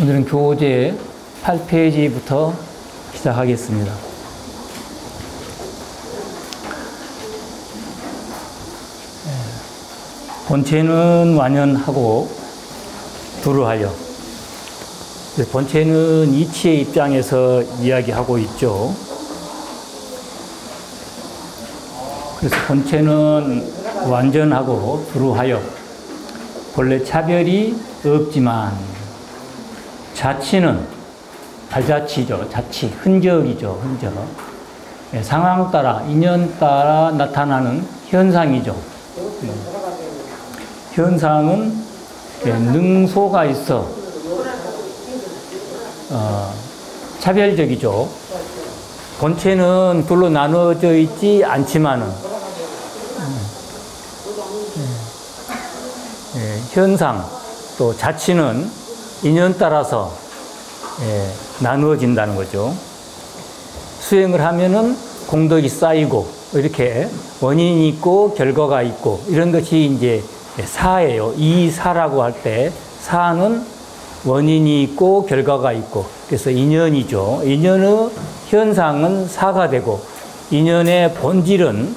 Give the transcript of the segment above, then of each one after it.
오늘은 교재 8페이지부터 시작하겠습니다. 본체는 완연하고 두루하여. 본체는 이치의 입장에서 이야기하고 있죠. 그래서 본체는 완전하고 두루하여 본래 차별이 없지만 자치는 발자치죠. 자치, 흔적이죠. 흔적. 상황 따라, 인연 따라 나타나는 현상이죠. 현상은 능소가 있어 차별적이죠. 본체는 둘로 나누어져 있지 않지만은 현상 또 자치는 인연 따라서 나누어진다는 거죠. 수행을 하면은 공덕이 쌓이고 이렇게 원인이 있고 결과가 있고 이런 것이 이제 사예요. 이 사라고 할 때 사는 원인이 있고 결과가 있고 그래서 인연이죠. 인연의 현상은 사가 되고 인연의 본질은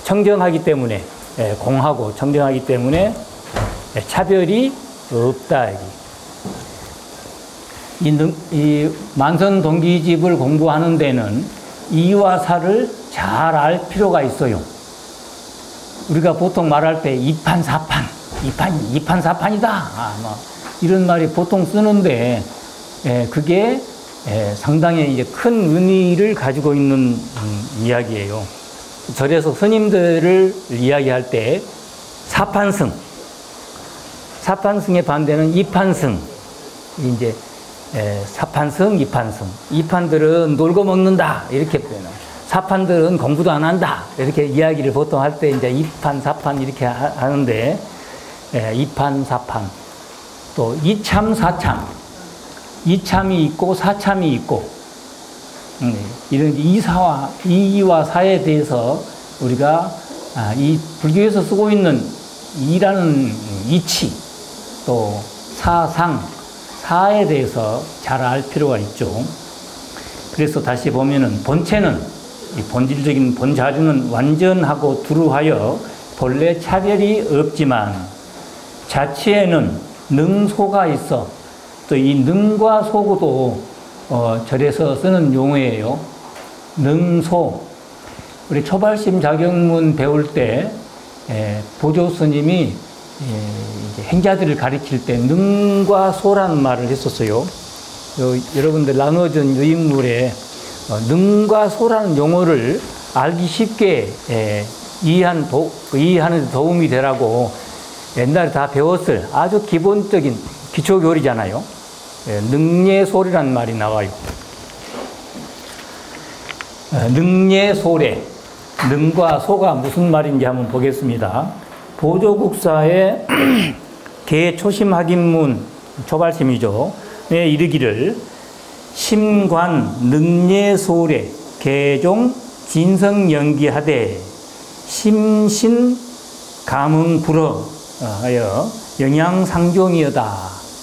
청정하기 때문에 공하고 청정하기 때문에 차별이 없다. 이 만선동기집을 공부하는 데는 이와 사를 잘 알 필요가 있어요. 우리가 보통 말할 때 이판사판, 이판사판이다. 이런 말이 보통 쓰는데, 그게 상당히 이제 큰 의미를 가지고 있는 이야기예요. 절에서 스님들을 이야기할 때 사판승의 반대는 이판승. 이제 사판승, 이판승. 이판들은 놀고 먹는다. 이렇게 표현해요. 사판들은 공부도 안 한다. 이렇게 이야기를 보통 할 때 이제 이판, 사판 이렇게 하는데, 이판, 사판. 또 이참, 사참. 이참이 있고 사참이 있고, 이런 이와 사에 대해서 우리가 이 불교에서 쓰고 있는 이라는 이치, 또 사상, 사에 대해서 잘 알 필요가 있죠. 그래서 다시 보면은 본체는 이 본질적인 본자주는 완전하고 두루하여 본래 차별이 없지만 자치에는 능소가 있어. 또 이 능과 소구도 절에서 쓰는 용어예요. 능소. 우리 초발심 자격문 배울 때 보조 스님이 행자들을 가리킬 때 능과 소라는 말을 했었어요. 여러분들 나누어진 유인물에 능과 소라는 용어를 알기 쉽게 이해하는 데 도움이 되라고 옛날에 다 배웠을 아주 기본적인 기초교리잖아요. 능예소리라는 말이 나와요. 능예소래. 능과 소가 무슨 말인지 한번 보겠습니다. 보조국사의 개초심학인문 초발심이죠. 에 이르기를 심관 능예소래 개종 진성연기하되 심신 감흥 불어 하여 영양상종이여다.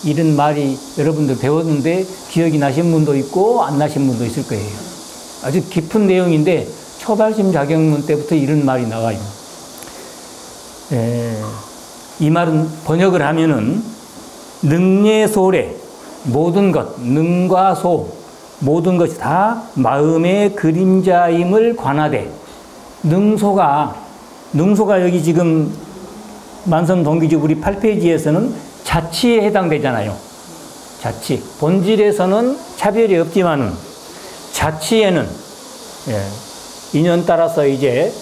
이런 말이 여러분들 배웠는데 기억이 나신 분도 있고 안 나신 분도 있을 거예요. 아주 깊은 내용인데 초발심 자격문 때부터 이런 말이 나와요. 이 말은 번역을 하면은 능예소래 모든 것, 능과 소 모든 것이 다 마음의 그림자임을 관하되 능소가 여기 지금 만선동기집 우리 8페이지에서는 자치에 해당되잖아요. 자치. 본질에서는 차별이 없지만은 자치에는 인연 따라서 이제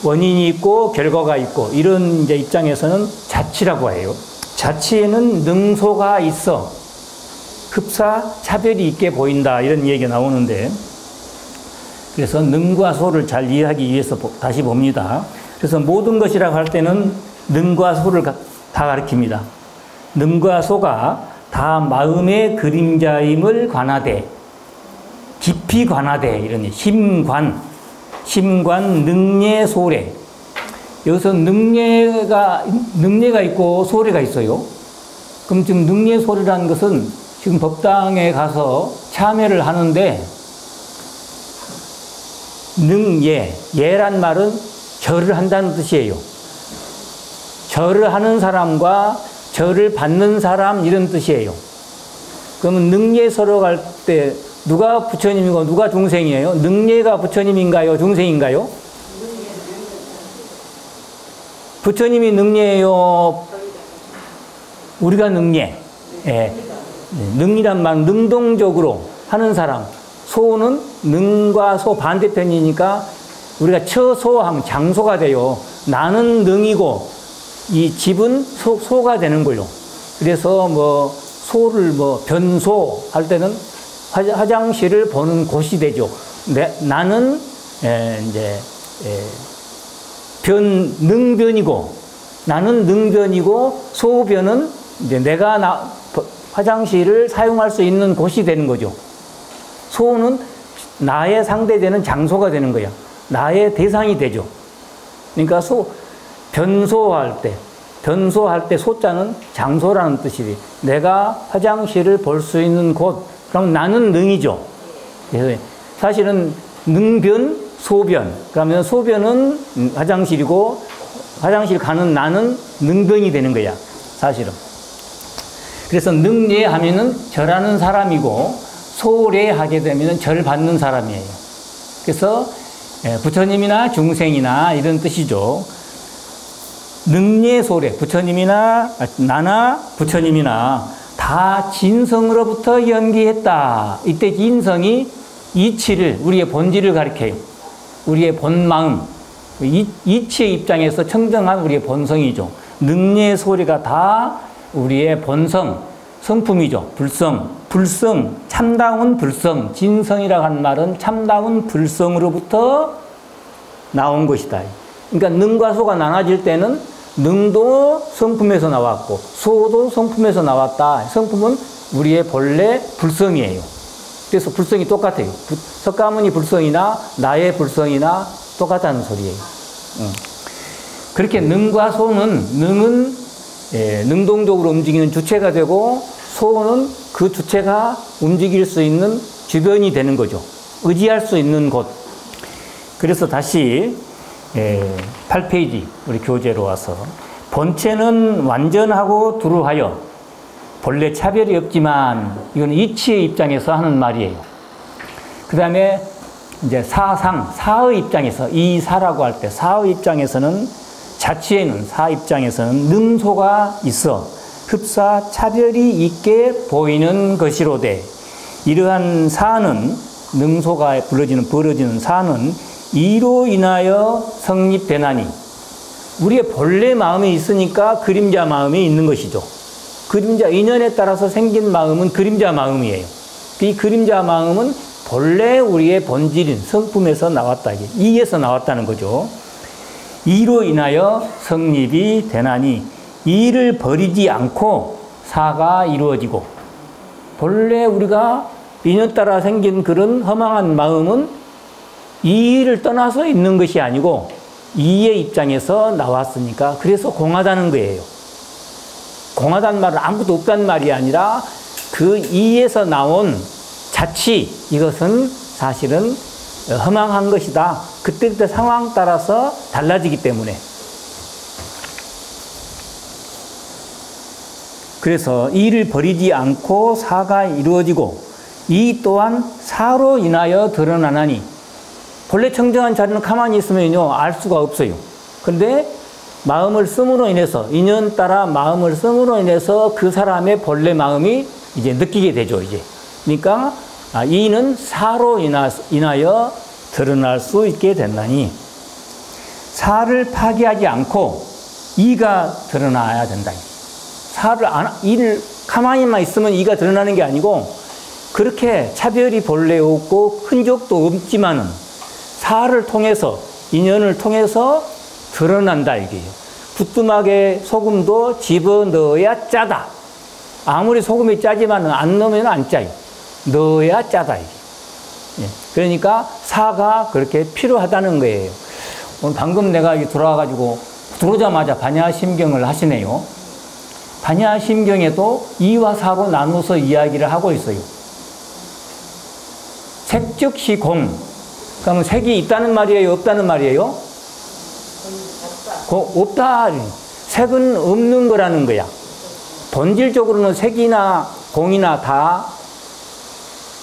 원인이 있고 결과가 있고 이런 이제 입장에서는 자치라고 해요. 자치에는 능소가 있어 흡사 차별이 있게 보인다 이런 얘기가 나오는데 그래서 능과 소를 잘 이해하기 위해서 다시 봅니다. 그래서 모든 것이라고 할 때는 능과 소를 다 가리킵니다. 능과 소가 다 마음의 그림자임을 관하되 깊이 관하되 이런 심관 능예소래. 여기서 능예가 있고 소래가 있어요. 그럼 지금 능예소리라는 것은 지금 법당에 가서 참회를 하는데 능예, 예란 말은 절을 한다는 뜻이에요. 절을 하는 사람과 절을 받는 사람 이런 뜻이에요. 그러면 능예소로 갈 때 누가 부처님이고 누가 중생이에요? 능예가 부처님인가요? 중생인가요? 부처님이 능예예요? 우리가 능예. 예. 능이란 말은 능동적으로 하는 사람. 소는 능과 소 반대편이니까 우리가 처소하면 장소가 돼요. 나는 능이고 이 집은 소가 되는 거요. 그래서 뭐 소를 뭐 변소 할 때는 화장실을 보는 곳이 되죠. 나는 이제 능변이고 나는 능변이고 소변은 이제 내가 화장실을 사용할 수 있는 곳이 되는 거죠. 소는 나의 상대되는 장소가 되는 거야. 나의 대상이 되죠. 그러니까 변소할 때 소자는 장소라는 뜻이지. 내가 화장실을 볼 수 있는 곳, 그럼 나는 능이죠. 그래서 사실은 능변, 소변. 그러면 소변은 화장실이고 화장실 가는 나는 능변이 되는 거야. 사실은. 그래서 능예 하면은 절하는 사람이고 소례 하게 되면은 절 받는 사람이에요. 그래서 부처님이나 중생이나 이런 뜻이죠. 능예소례, 부처님이나 나나 부처님이나 다 진성으로부터 연기했다. 이때 진성이 이치를, 우리의 본질을 가리켜요. 우리의 본마음, 이치의 입장에서 청정한 우리의 본성이죠. 능예소례가 다 우리의 본성, 성품이죠. 불성, 참다운 불성, 진성이라고 하는 말은 참다운 불성으로부터 나온 것이다. 그러니까 능과 소가 나눠질 때는 능도 성품에서 나왔고 소도 성품에서 나왔다. 성품은 우리의 본래 불성이에요. 그래서 불성이 똑같아요. 석가모니 불성이나 나의 불성이나 똑같다는 소리예요. 그렇게 능과 소는 능은 능동적으로 움직이는 주체가 되고 소는 그 주체가 움직일 수 있는 주변이 되는 거죠. 의지할 수 있는 곳. 그래서 다시 8페이지 우리 교재로 와서 본체는 완전하고 두루하여 본래 차별이 없지만 이건 이치의 입장에서 하는 말이에요. 그 다음에 이제 사의 입장에서 이 사라고 할 때 사의 입장에서는 자치에는 사 입장에서는 능소가 있어 흡사 차별이 있게 보이는 것이로되 이러한 사는 능소가 벌어지는 사는 이로 인하여 성립되나니 우리의 본래 마음이 있으니까 그림자 마음이 있는 것이죠. 그림자 인연에 따라서 생긴 마음은 그림자 마음이에요. 이 그림자 마음은 본래 우리의 본질인 성품에서 나왔다. 이에서 나왔다는 거죠. 이로 인하여 성립이 되나니 이를 버리지 않고 사가 이루어지고 본래 우리가 인연 따라 생긴 그런 허망한 마음은 이를 떠나서 있는 것이 아니고 이의 입장에서 나왔으니까 그래서 공하다는 거예요. 공하다는 말은 아무것도 없다는 말이 아니라 그 이에서 나온 자치 이것은 사실은 허망한 것이다. 그때그때 상황 따라서 달라지기 때문에 그래서 이를 버리지 않고 사가 이루어지고 이 또한 사로 인하여 드러나나니 본래 청정한 자리는 가만히 있으면요 알 수가 없어요. 그런데 마음을 씀으로 인해서 인연 따라 마음을 씀으로 인해서 그 사람의 본래 마음이 이제 느끼게 되죠. 이제 그러니까 이는 사로 인하여 드러날 수 있게 된다니 사를 파기하지 않고 이가 드러나야 된다. 이를 가만히만 있으면 이가 드러나는 게 아니고 그렇게 차별이 본래 없고 흔적도 없지만은 사를 통해서 인연을 통해서 드러난다 이게요. 부뚜막에 소금도 집어넣어야 짜다. 아무리 소금이 짜지만은 안 넣으면 안 짜요. 넣어야 짜다 이게. 그러니까 사가 그렇게 필요하다는 거예요. 오늘 방금 내가 돌아와가지고 들어오자마자 반야심경을 하시네요. 반야심경에도 2와 4로 나눠서 이야기를 하고 있어요. 색 즉시 공. 그러면 색이 있다는 말이에요? 없다는 말이에요? 없다. 색은 없는 거라는 거야. 본질적으로는 색이나 공이나 다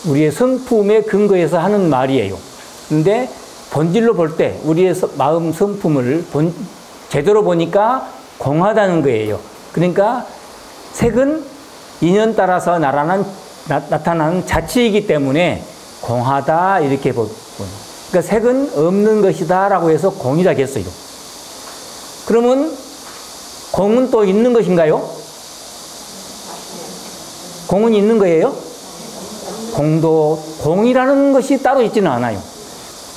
우리의 성품에 근거해서 하는 말이에요. 근데 본질로 볼 때 우리의 마음 성품을 제대로 보니까 공하다는 거예요. 그러니까 색은 인연 따라서 나타나는 자치이기 때문에 공하다 이렇게 보는. 그러니까 색은 없는 것이다 라고 해서 공이라겠어요. 그러면 공은 또 있는 것인가요? 공은 있는 거예요? 공도 공이라는 것이 따로 있지는 않아요.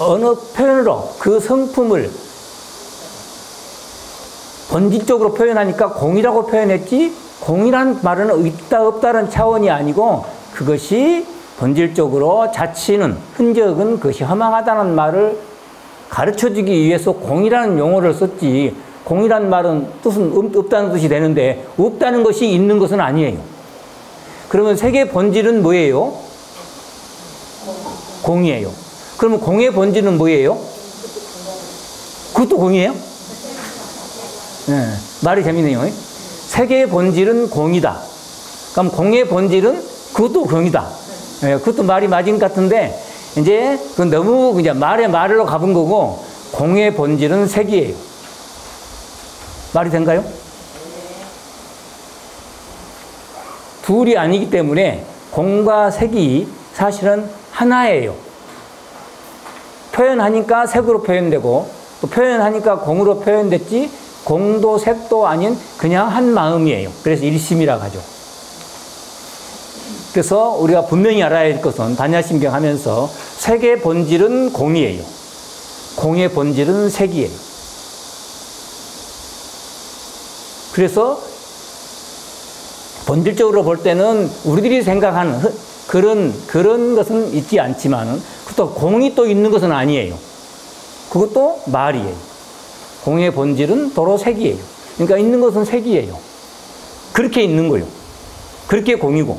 어느 표현으로 그 성품을 본질적으로 표현하니까 공이라고 표현했지, 공이란 말은 있다 없다는 차원이 아니고 그것이 본질적으로 자치는 흔적은 그것이 허망하다는 말을 가르쳐주기 위해서 공이라는 용어를 썼지, 공이란 말은 뜻은 없다는 뜻이 되는데 없다는 것이 있는 것은 아니에요. 그러면 색의 본질은 뭐예요? 공이에요. 그러면 공의 본질은 뭐예요? 그것도 공이에요? 네, 말이 재밌네요. 색의 본질은 공이다. 그럼 공의 본질은 그것도 공이다. 네, 그것도 말이 맞은 것 같은데 이제 그건 너무 그냥 말로 가본 거고, 공의 본질은 색이에요. 말이 된가요? 둘이 아니기 때문에 공과 색이 사실은 하나예요. 표현하니까 색으로 표현되고 또 표현하니까 공으로 표현됐지, 공도 색도 아닌 그냥 한 마음이에요. 그래서 일심이라고 하죠. 그래서 우리가 분명히 알아야 할 것은 반야심경 하면서 색의 본질은 공이에요. 공의 본질은 색이에요. 그래서 본질적으로 볼 때는 우리들이 생각하는 그런 것은 있지 않지만은 또 공이 또 있는 것은 아니에요. 그것도 말이에요. 공의 본질은 도로 색이에요. 그러니까 있는 것은 색이에요. 그렇게 있는 거예요. 그렇게 공이고,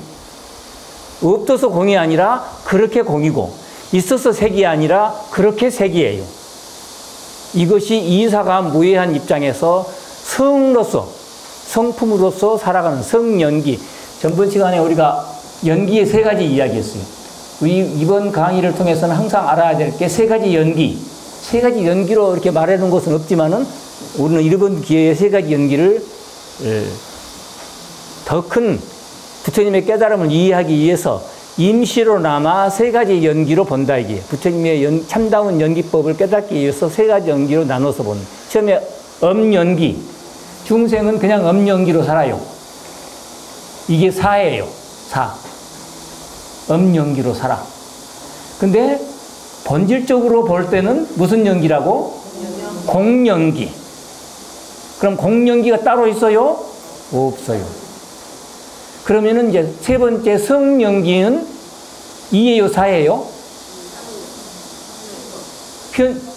없어서 공이 아니라 그렇게 공이고, 있어서 색이 아니라 그렇게 색이에요. 이것이 이사가 무해한 입장에서 성으로서, 성품으로서 살아가는 성연기. 전번 시간에 우리가 연기의 세 가지 이야기했어요. 우리 이번 강의를 통해서는 항상 알아야 될 게 세 가지 연기. 세 가지 연기로 이렇게 말해놓은 것은 없지만은 우리는 이번 기회에 세 가지 연기를 더 큰 부처님의 깨달음을 이해하기 위해서 임시로나마 세 가지 연기로 본다 이게. 부처님의 참다운 연기법을 깨닫기 위해서 세 가지 연기로 나눠서 보는. 처음에 엄연기. 중생은 그냥 엄연기로 살아요. 이게 사예요. 사. 엄연기로 살아. 근데 본질적으로 볼 때는 무슨 연기라고? 공연기. 그럼 공연기가 따로 있어요? 없어요. 그러면은 이제 세 번째 성연기는 이예요, 사예요?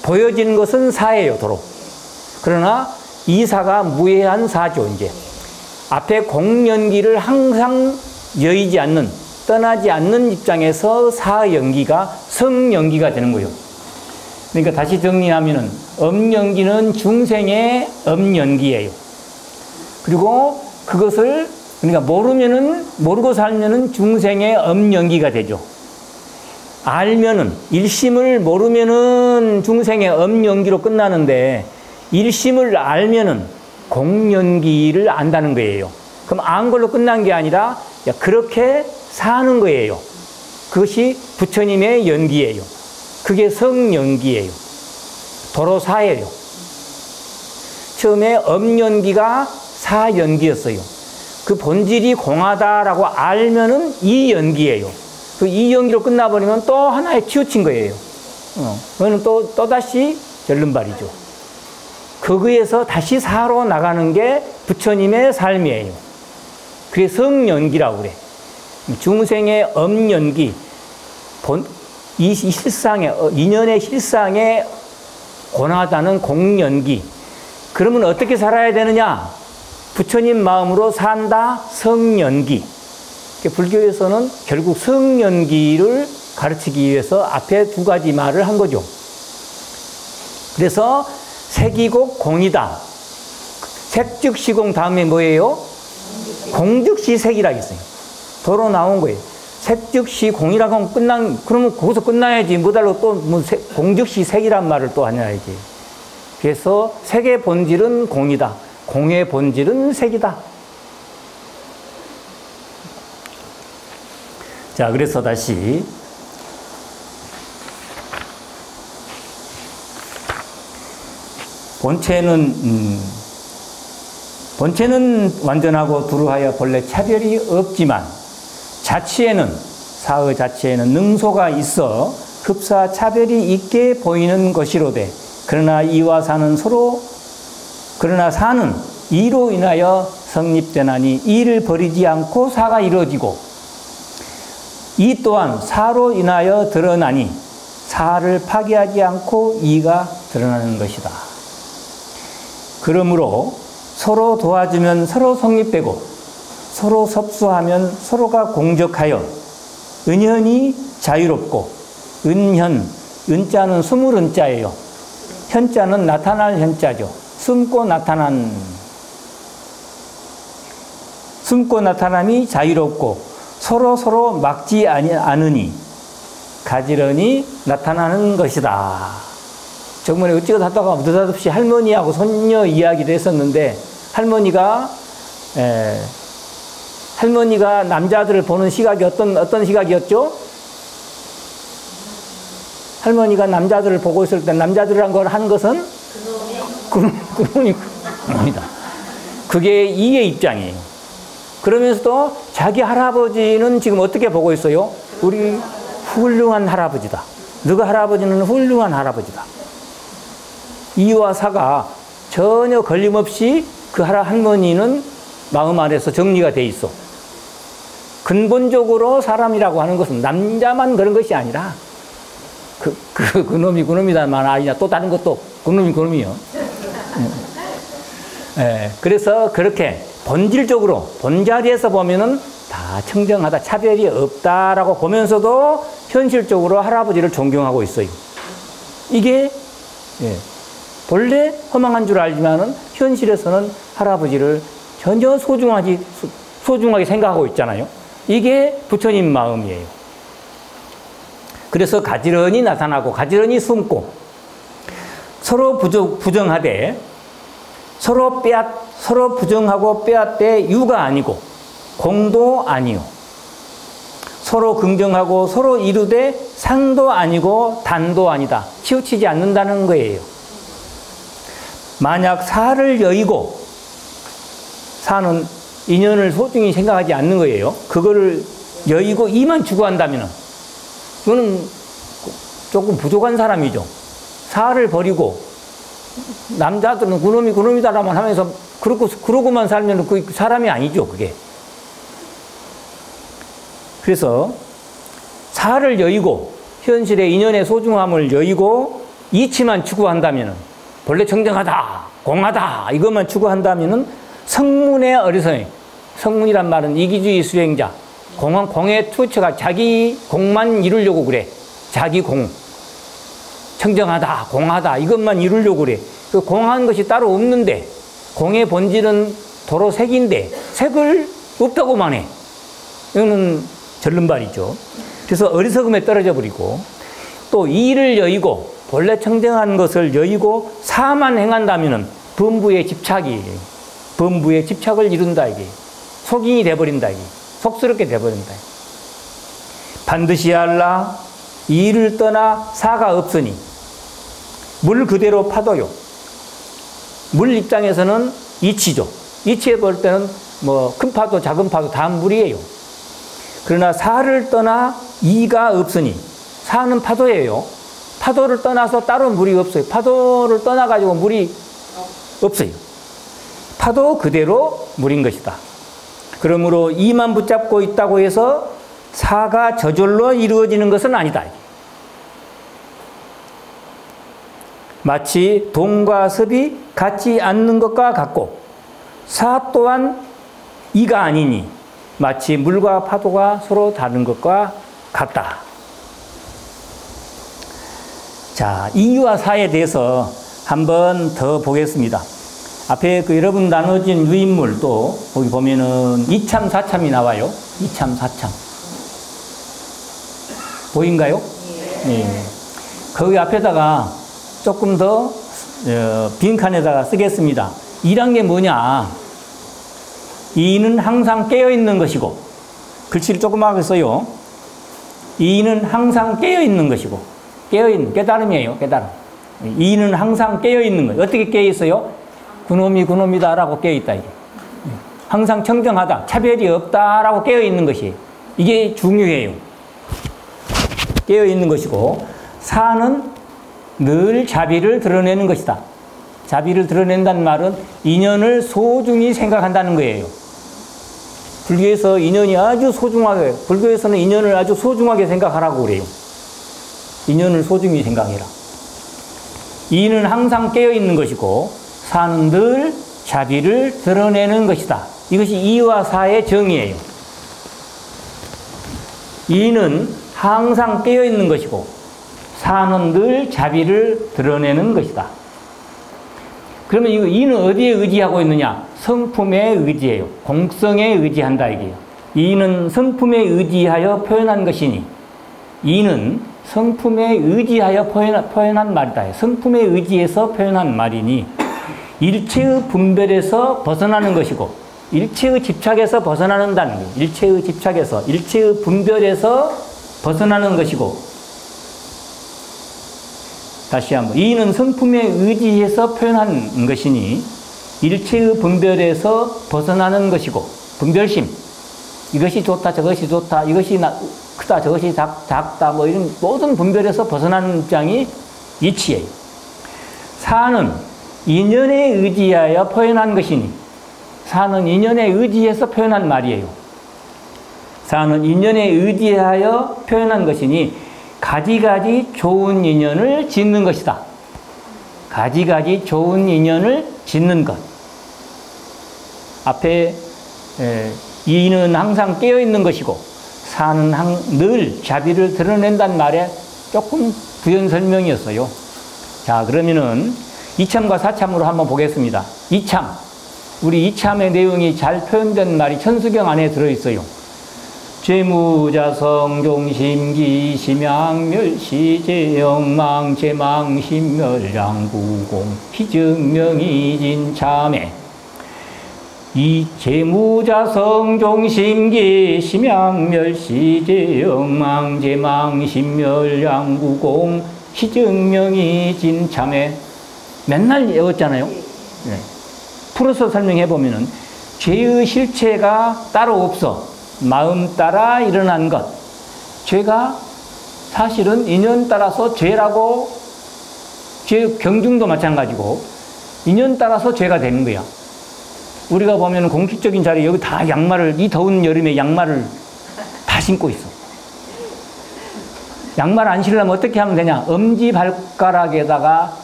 보여지는 것은 사예요, 도로. 그러나 이 사가 무해한 사죠, 이제. 앞에 공연기를 항상 여의지 않는, 떠나지 않는 입장에서 사연기가 성연기가 되는 거예요. 그러니까 다시 정리하면은 엄연기는 중생의 엄연기예요. 그리고 그것을 그러니까 모르고 살면은 중생의 엄연기가 되죠. 알면은, 일심을 모르면은 중생의 엄연기로 끝나는데, 일심을 알면은 공연기를 안다는 거예요. 그럼 안 걸로 끝난 게 아니라 그렇게 사는 거예요. 그것이 부처님의 연기예요. 그게 성연기예요. 도로 사예요. 처음에 엄연기가 사연기였어요. 그 본질이 공하다라고 알면은 이 연기예요. 그 이 연기로 끝나버리면 또 하나에 치우친 거예요. 그거는 또다시 절름발이죠. 거기에서 다시 사로 나가는 게 부처님의 삶이에요. 그게 성연기라고 그래. 중생의 엄연기, 이 실상의, 인연의 실상에 고나다는 공연기. 그러면 어떻게 살아야 되느냐? 부처님 마음으로 산다 성연기. 불교에서는 결국 성연기를 가르치기 위해서 앞에 두 가지 말을 한 거죠. 그래서 색이고 공이다. 색즉시공 다음에 뭐예요? 공즉시색이라 했어요. 도로 나온 거예요. 색즉시공이라고 하면 그러면 거기서 끝나야지. 뭐달로 또 공즉시색이란 말을 또 하냐야지. 그래서 색의 본질은 공이다. 공의 본질은 색이다. 자, 그래서 다시 본체는 완전하고 두루하여 본래 차별이 없지만 자치에는 사의 자치에는 능소가 있어 흡사 차별이 있게 보이는 것이로되 그러나 사는 이로 인하여 성립되나니 이를 버리지 않고 사가 이루어지고 이 또한 사로 인하여 드러나니 사를 파괴하지 않고 이가 드러나는 것이다. 그러므로 서로 도와주면 서로 성립되고 서로 섭수하면 서로가 공적하여 은현이 자유롭고 은자는 숨을 은자예요. 현자는 나타날 현자죠. 숨고 나타남이 자유롭고 서로 막지 않으니 가지런히 나타나는 것이다. 저번에 어찌가 하다가 느닷없이 할머니하고 손녀 이야기를 했었는데 할머니가 남자들을 보는 시각이 어떤 시각이었죠? 할머니가 남자들을 보고 있을 때 남자들이란 걸 한 것은 그놈이다. 그게 이의 입장이에요. 그러면서도 자기 할아버지는 지금 어떻게 보고 있어요? 우리 훌륭한 할아버지다. 너가 할아버지는 훌륭한 할아버지다. 이와 사가 전혀 걸림없이 그 할머니는 마음 안에서 정리가 돼 있어. 근본적으로 사람이라고 하는 것은 남자만 그런 것이 아니라 그놈이 그놈이다만 아니냐 또 다른 것도 그놈이 그놈이요. 그래서 그렇게 본질적으로 본자리에서 보면은 다 청정하다 차별이 없다라고 보면서도 현실적으로 할아버지를 존경하고 있어요. 이게 본래 허망한 줄 알지만은 현실에서는 할아버지를 전혀 소중하게 생각하고 있잖아요. 이게 부처님 마음이에요. 그래서 가지런히 나타나고 가지런히 숨고 서로 부정하되 서로 부정하고 빼앗되 유가 아니고 공도 아니요. 서로 긍정하고 서로 이루되 상도 아니고 단도 아니다. 치우치지 않는다는 거예요. 만약 사를 여의고 사는 인연을 소중히 생각하지 않는 거예요. 그거를 여의고 이만 추구한다면 그거는 조금 부족한 사람이죠. 사를 버리고 남자들은 그놈이다라만 하면서 그러고만 살면 그 사람이 아니죠, 그게. 그래서 사를 여의고 현실의 인연의 소중함을 여의고 이치만 추구한다면 본래 청정하다, 공하다 이것만 추구한다면 성문의 어리석음. 성문이란 말은 이기주의 수행자. 공의 투처가 자기 공만 이루려고 그래. 자기 공. 청정하다, 공하다 이것만 이루려고 그래. 그 공한 것이 따로 없는데 공의 본질은 도로 색인데 색을 없다고만 해. 이거는 절름발이죠. 그래서 어리석음에 떨어져 버리고 또 이를 여의고 본래 청정한 것을 여의고 사만 행한다면 범부의 집착을 이룬다 이게. 속인이 돼버린다 이게. 속스럽게 돼버린다. 반드시 알라 이를 떠나 사가 없으니 물 그대로 파도요. 물 입장에서는 이치죠. 이치에 볼 때는 뭐 큰 파도 작은 파도 다 물이에요. 그러나 사를 떠나 이가 없으니 사는 파도예요. 파도를 떠나서 따로 물이 없어요. 파도를 떠나가지고 물이 없어요. 파도 그대로 물인 것이다. 그러므로 이만 붙잡고 있다고 해서 사가 저절로 이루어지는 것은 아니다. 마치 동과 섭이 같지 않는 것과 같고 사 또한 이가 아니니 마치 물과 파도가 서로 다른 것과 같다. 자, 이와 사에 대해서 한번 더 보겠습니다. 앞에 여러분 나눠진 유인물 또 거기 보면은 이참, 사참이 나와요. 이참, 사참. 보인가요? 네. 거기 앞에다가 조금 더 빈칸에다가 쓰겠습니다. 이란 게 뭐냐? 이는 항상 깨어있는 것이고, 글씨를 조그맣게 써요. 이는 항상 깨어있는 것이고, 깨달음이에요, 깨달음. 이는 항상 깨어있는 것. 어떻게 깨어있어요? 그놈이 그놈이다라고 깨어있다. 이게. 항상 청정하다, 차별이 없다라고 깨어있는 것이. 이게 중요해요. 깨어있는 것이고, 사는 늘 자비를 드러내는 것이다. 자비를 드러낸다는 말은 인연을 소중히 생각한다는 거예요. 불교에서 인연이 아주 소중하게, 불교에서는 인연을 아주 소중하게 생각하라고 그래요. 인연을 소중히 생각해라. 이는 항상 깨어있는 것이고 사는 늘 자비를 드러내는 것이다. 이것이 이와 사의 정의예요. 이는 항상 깨어있는 것이고 사는 늘 자비를 드러내는 것이다. 그러면 이 이는 어디에 의지하고 있느냐? 성품에 의지해요. 공성에 의지한다 이게요. 이는 성품에 의지하여 표현한 것이니 이는 성품에 의지하여 표현한 말이다. 성품에 의지해서 표현한 말이니 일체의 분별에서 벗어나는 것이고 일체의 집착에서 벗어나는다는 거예요. 일체의 집착에서, 일체의 분별에서 벗어나는 것이고 다시 한번 이는 성품에 의지해서 표현한 것이니 일체의 분별에서 벗어나는 것이고 분별심, 이것이 좋다 저것이 좋다 이것이 크다 저것이 작다 뭐 이런 모든 분별에서 벗어나는 입장이 이치예요. 사는 인연에 의지하여 표현한 것이니 사는 인연에 의지해서 표현한 말이에요. 사는 인연에 의지하여 표현한 것이니 가지가지 좋은 인연을 짓는 것이다. 가지가지 좋은 인연을 짓는 것. 앞에 이는 항상 깨어있는 것이고 사는 늘 자비를 드러낸다는 말에 조금 부연 설명이었어요. 자, 그러면은 이참과 사참으로 한번 보겠습니다. 이참. 우리 이참의 내용이 잘 표현된 말이 천수경 안에 들어있어요. 죄무자성종심기 심양멸시제영망 제망심멸양구공 희증명이진참에 이 재무자성종심기 심양멸시제영망 제망심멸양구공 희증명이진참에 맨날 외웠잖아요. 네. 풀어서 설명해보면은 죄의 실체가 따로 없어 마음 따라 일어난 것. 죄가 사실은 인연 따라서 죄라고, 죄 경중도 마찬가지고 인연 따라서 죄가 되는 거야. 우리가 보면 공식적인 자리에 여기 다 양말을, 이 더운 여름에 양말을 다 신고 있어. 양말 안 신으려면 어떻게 하면 되냐? 엄지발가락에다가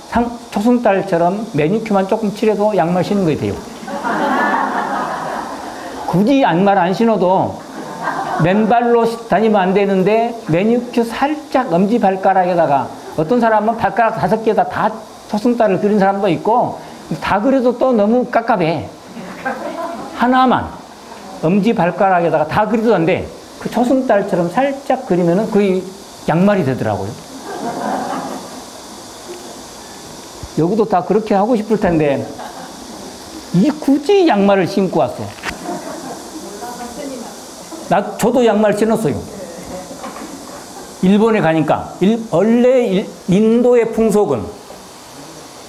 초승달처럼 매니큐만 조금 칠해도 양말 신는 거 돼요. 굳이 양말 안 신어도 맨발로 다니면 안 되는데 매니큐 살짝 엄지발가락에다가 어떤 사람은 발가락 5개에다 다 초승달을 그린 사람도 있고 다 그려도 또 너무 깝깝해. 하나만 엄지발가락에다가 다 그려도 안 돼. 그 초승달처럼 살짝 그리면은 거의 양말이 되더라고요. 여기도 다 그렇게 하고 싶을 텐데 이 굳이 양말을 신고 왔어. 저도 양말 신었어요. 일본에 가니까 원래 인도의 풍속은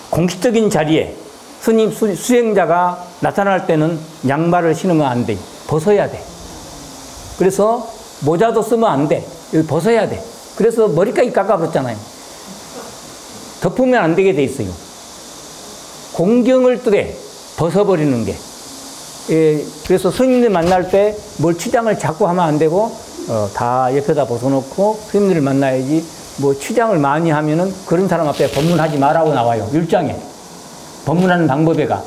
공식적인 자리에 스님 수행자가 나타날 때는 양말을 신으면 안 돼. 벗어야 돼. 그래서 모자도 쓰면 안 돼. 여기 벗어야 돼. 그래서 머리까지 깎아버렸잖아요. 덮으면 안 되게 돼 있어요. 공경을 뜨게 벗어버리는 게. 그래서 스님들 만날 때 뭘 취장을 자꾸 하면 안 되고 다 옆에다 벗어놓고 스님들을 만나야지. 뭐 취장을 많이 하면은 그런 사람 앞에 법문하지 말라고 나와요. 율장에 법문하는 방법에가.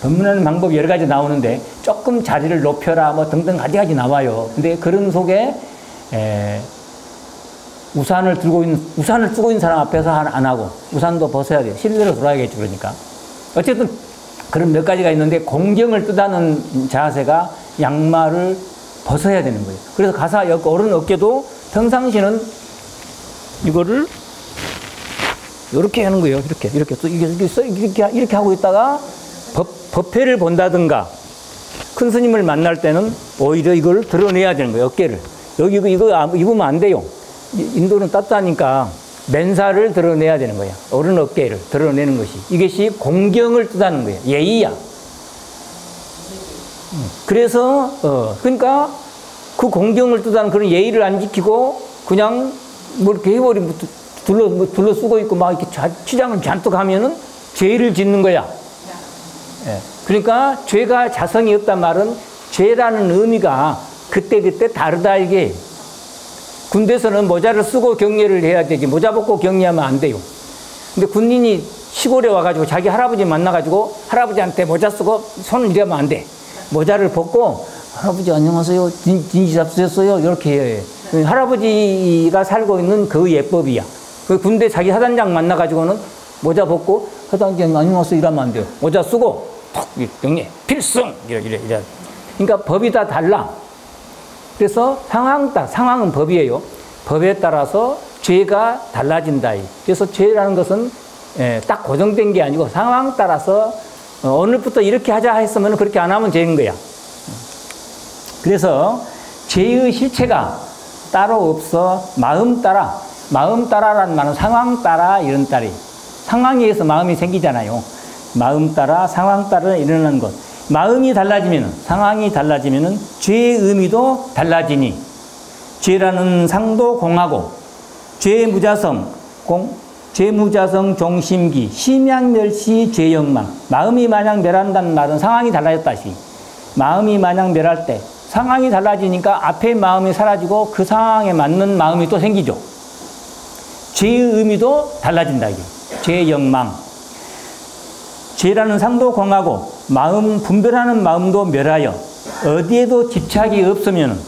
법문하는 방법이 여러 가지 나오는데 조금 자리를 높여라 뭐 등등 가지가지 나와요. 근데 그런 속에 우산을 쓰고 있는 사람 앞에서 안 하고 우산도 벗어야 돼요. 실내로 돌아야겠죠. 그러니까 어쨌든 그런 몇 가지가 있는데 공경을 뜻하는 자세가 양말을 벗어야 되는 거예요. 그래서 가사 오른 어깨도 평상시는 이거를 이렇게 하는 거예요. 이렇게 하고 있다가 법회를 본다든가 큰 스님을 만날 때는 오히려 이걸 드러내야 되는 거예요. 어깨를. 여기 이거 입으면 안 돼요. 인도는 따뜻하니까 맨살을 드러내야 되는 거야. 오른 어깨를 드러내는 것이. 이것이 공경을 뜻하는 거예요. 예의야. 그래서 그러니까 그 공경을 뜻하는 그런 예의를 안 지키고 그냥 뭐 이렇게 해버리면 둘러쓰고 있고 막 이렇게 취장을 잔뜩 하면은 죄를 짓는 거야. 예. 그러니까 죄가 자성이 없단 말은 죄라는 의미가 그때그때 다르다 이게. 군대에서는 모자를 쓰고 경례를 해야 되지 모자 벗고 경례하면 안 돼요. 근데 군인이 시골에 와가지고 자기 할아버지 만나가지고 할아버지한테 모자 쓰고 손을 이러면 안 돼. 모자를 벗고 할아버지 안녕하세요. 진지 잡수셨어요? 이렇게 해. 할아버지가 살고 있는 그 예법이야. 그 군대 자기 사단장 만나가지고는 모자 벗고 사단장 안녕하세요 이러면 안 돼요. 모자 쓰고 톡 경례 필승 이래. 그러니까 법이 다 달라. 그래서 상황은 법이에요. 법에 따라서 죄가 달라진다. 그래서 죄라는 것은 딱 고정된 게 아니고 상황 따라서 오늘부터 이렇게 하자 했으면 그렇게 안 하면 죄인 거야. 그래서 죄의 실체가 따로 없어 마음 따라라는 말은 상황 따라 이런 따리. 상황에 의해서 마음이 생기잖아요. 마음 따라 상황 따라 일어나는 것. 마음이 달라지면 상황이 달라지면 죄의 의미도 달라지니 죄라는 상도 공하고 죄무자성 종심기 심양멸시 죄영망. 마음이 마냥 멸한다는 말은 상황이 달라졌다시. 마음이 마냥 멸할 때 상황이 달라지니까 앞에 마음이 사라지고 그 상황에 맞는 마음이 또 생기죠. 죄의 의미도 달라진다 이게. 죄영망. 죄라는 상도 공하고 마음 분별하는 마음도 멸하여 어디에도 집착이 없으면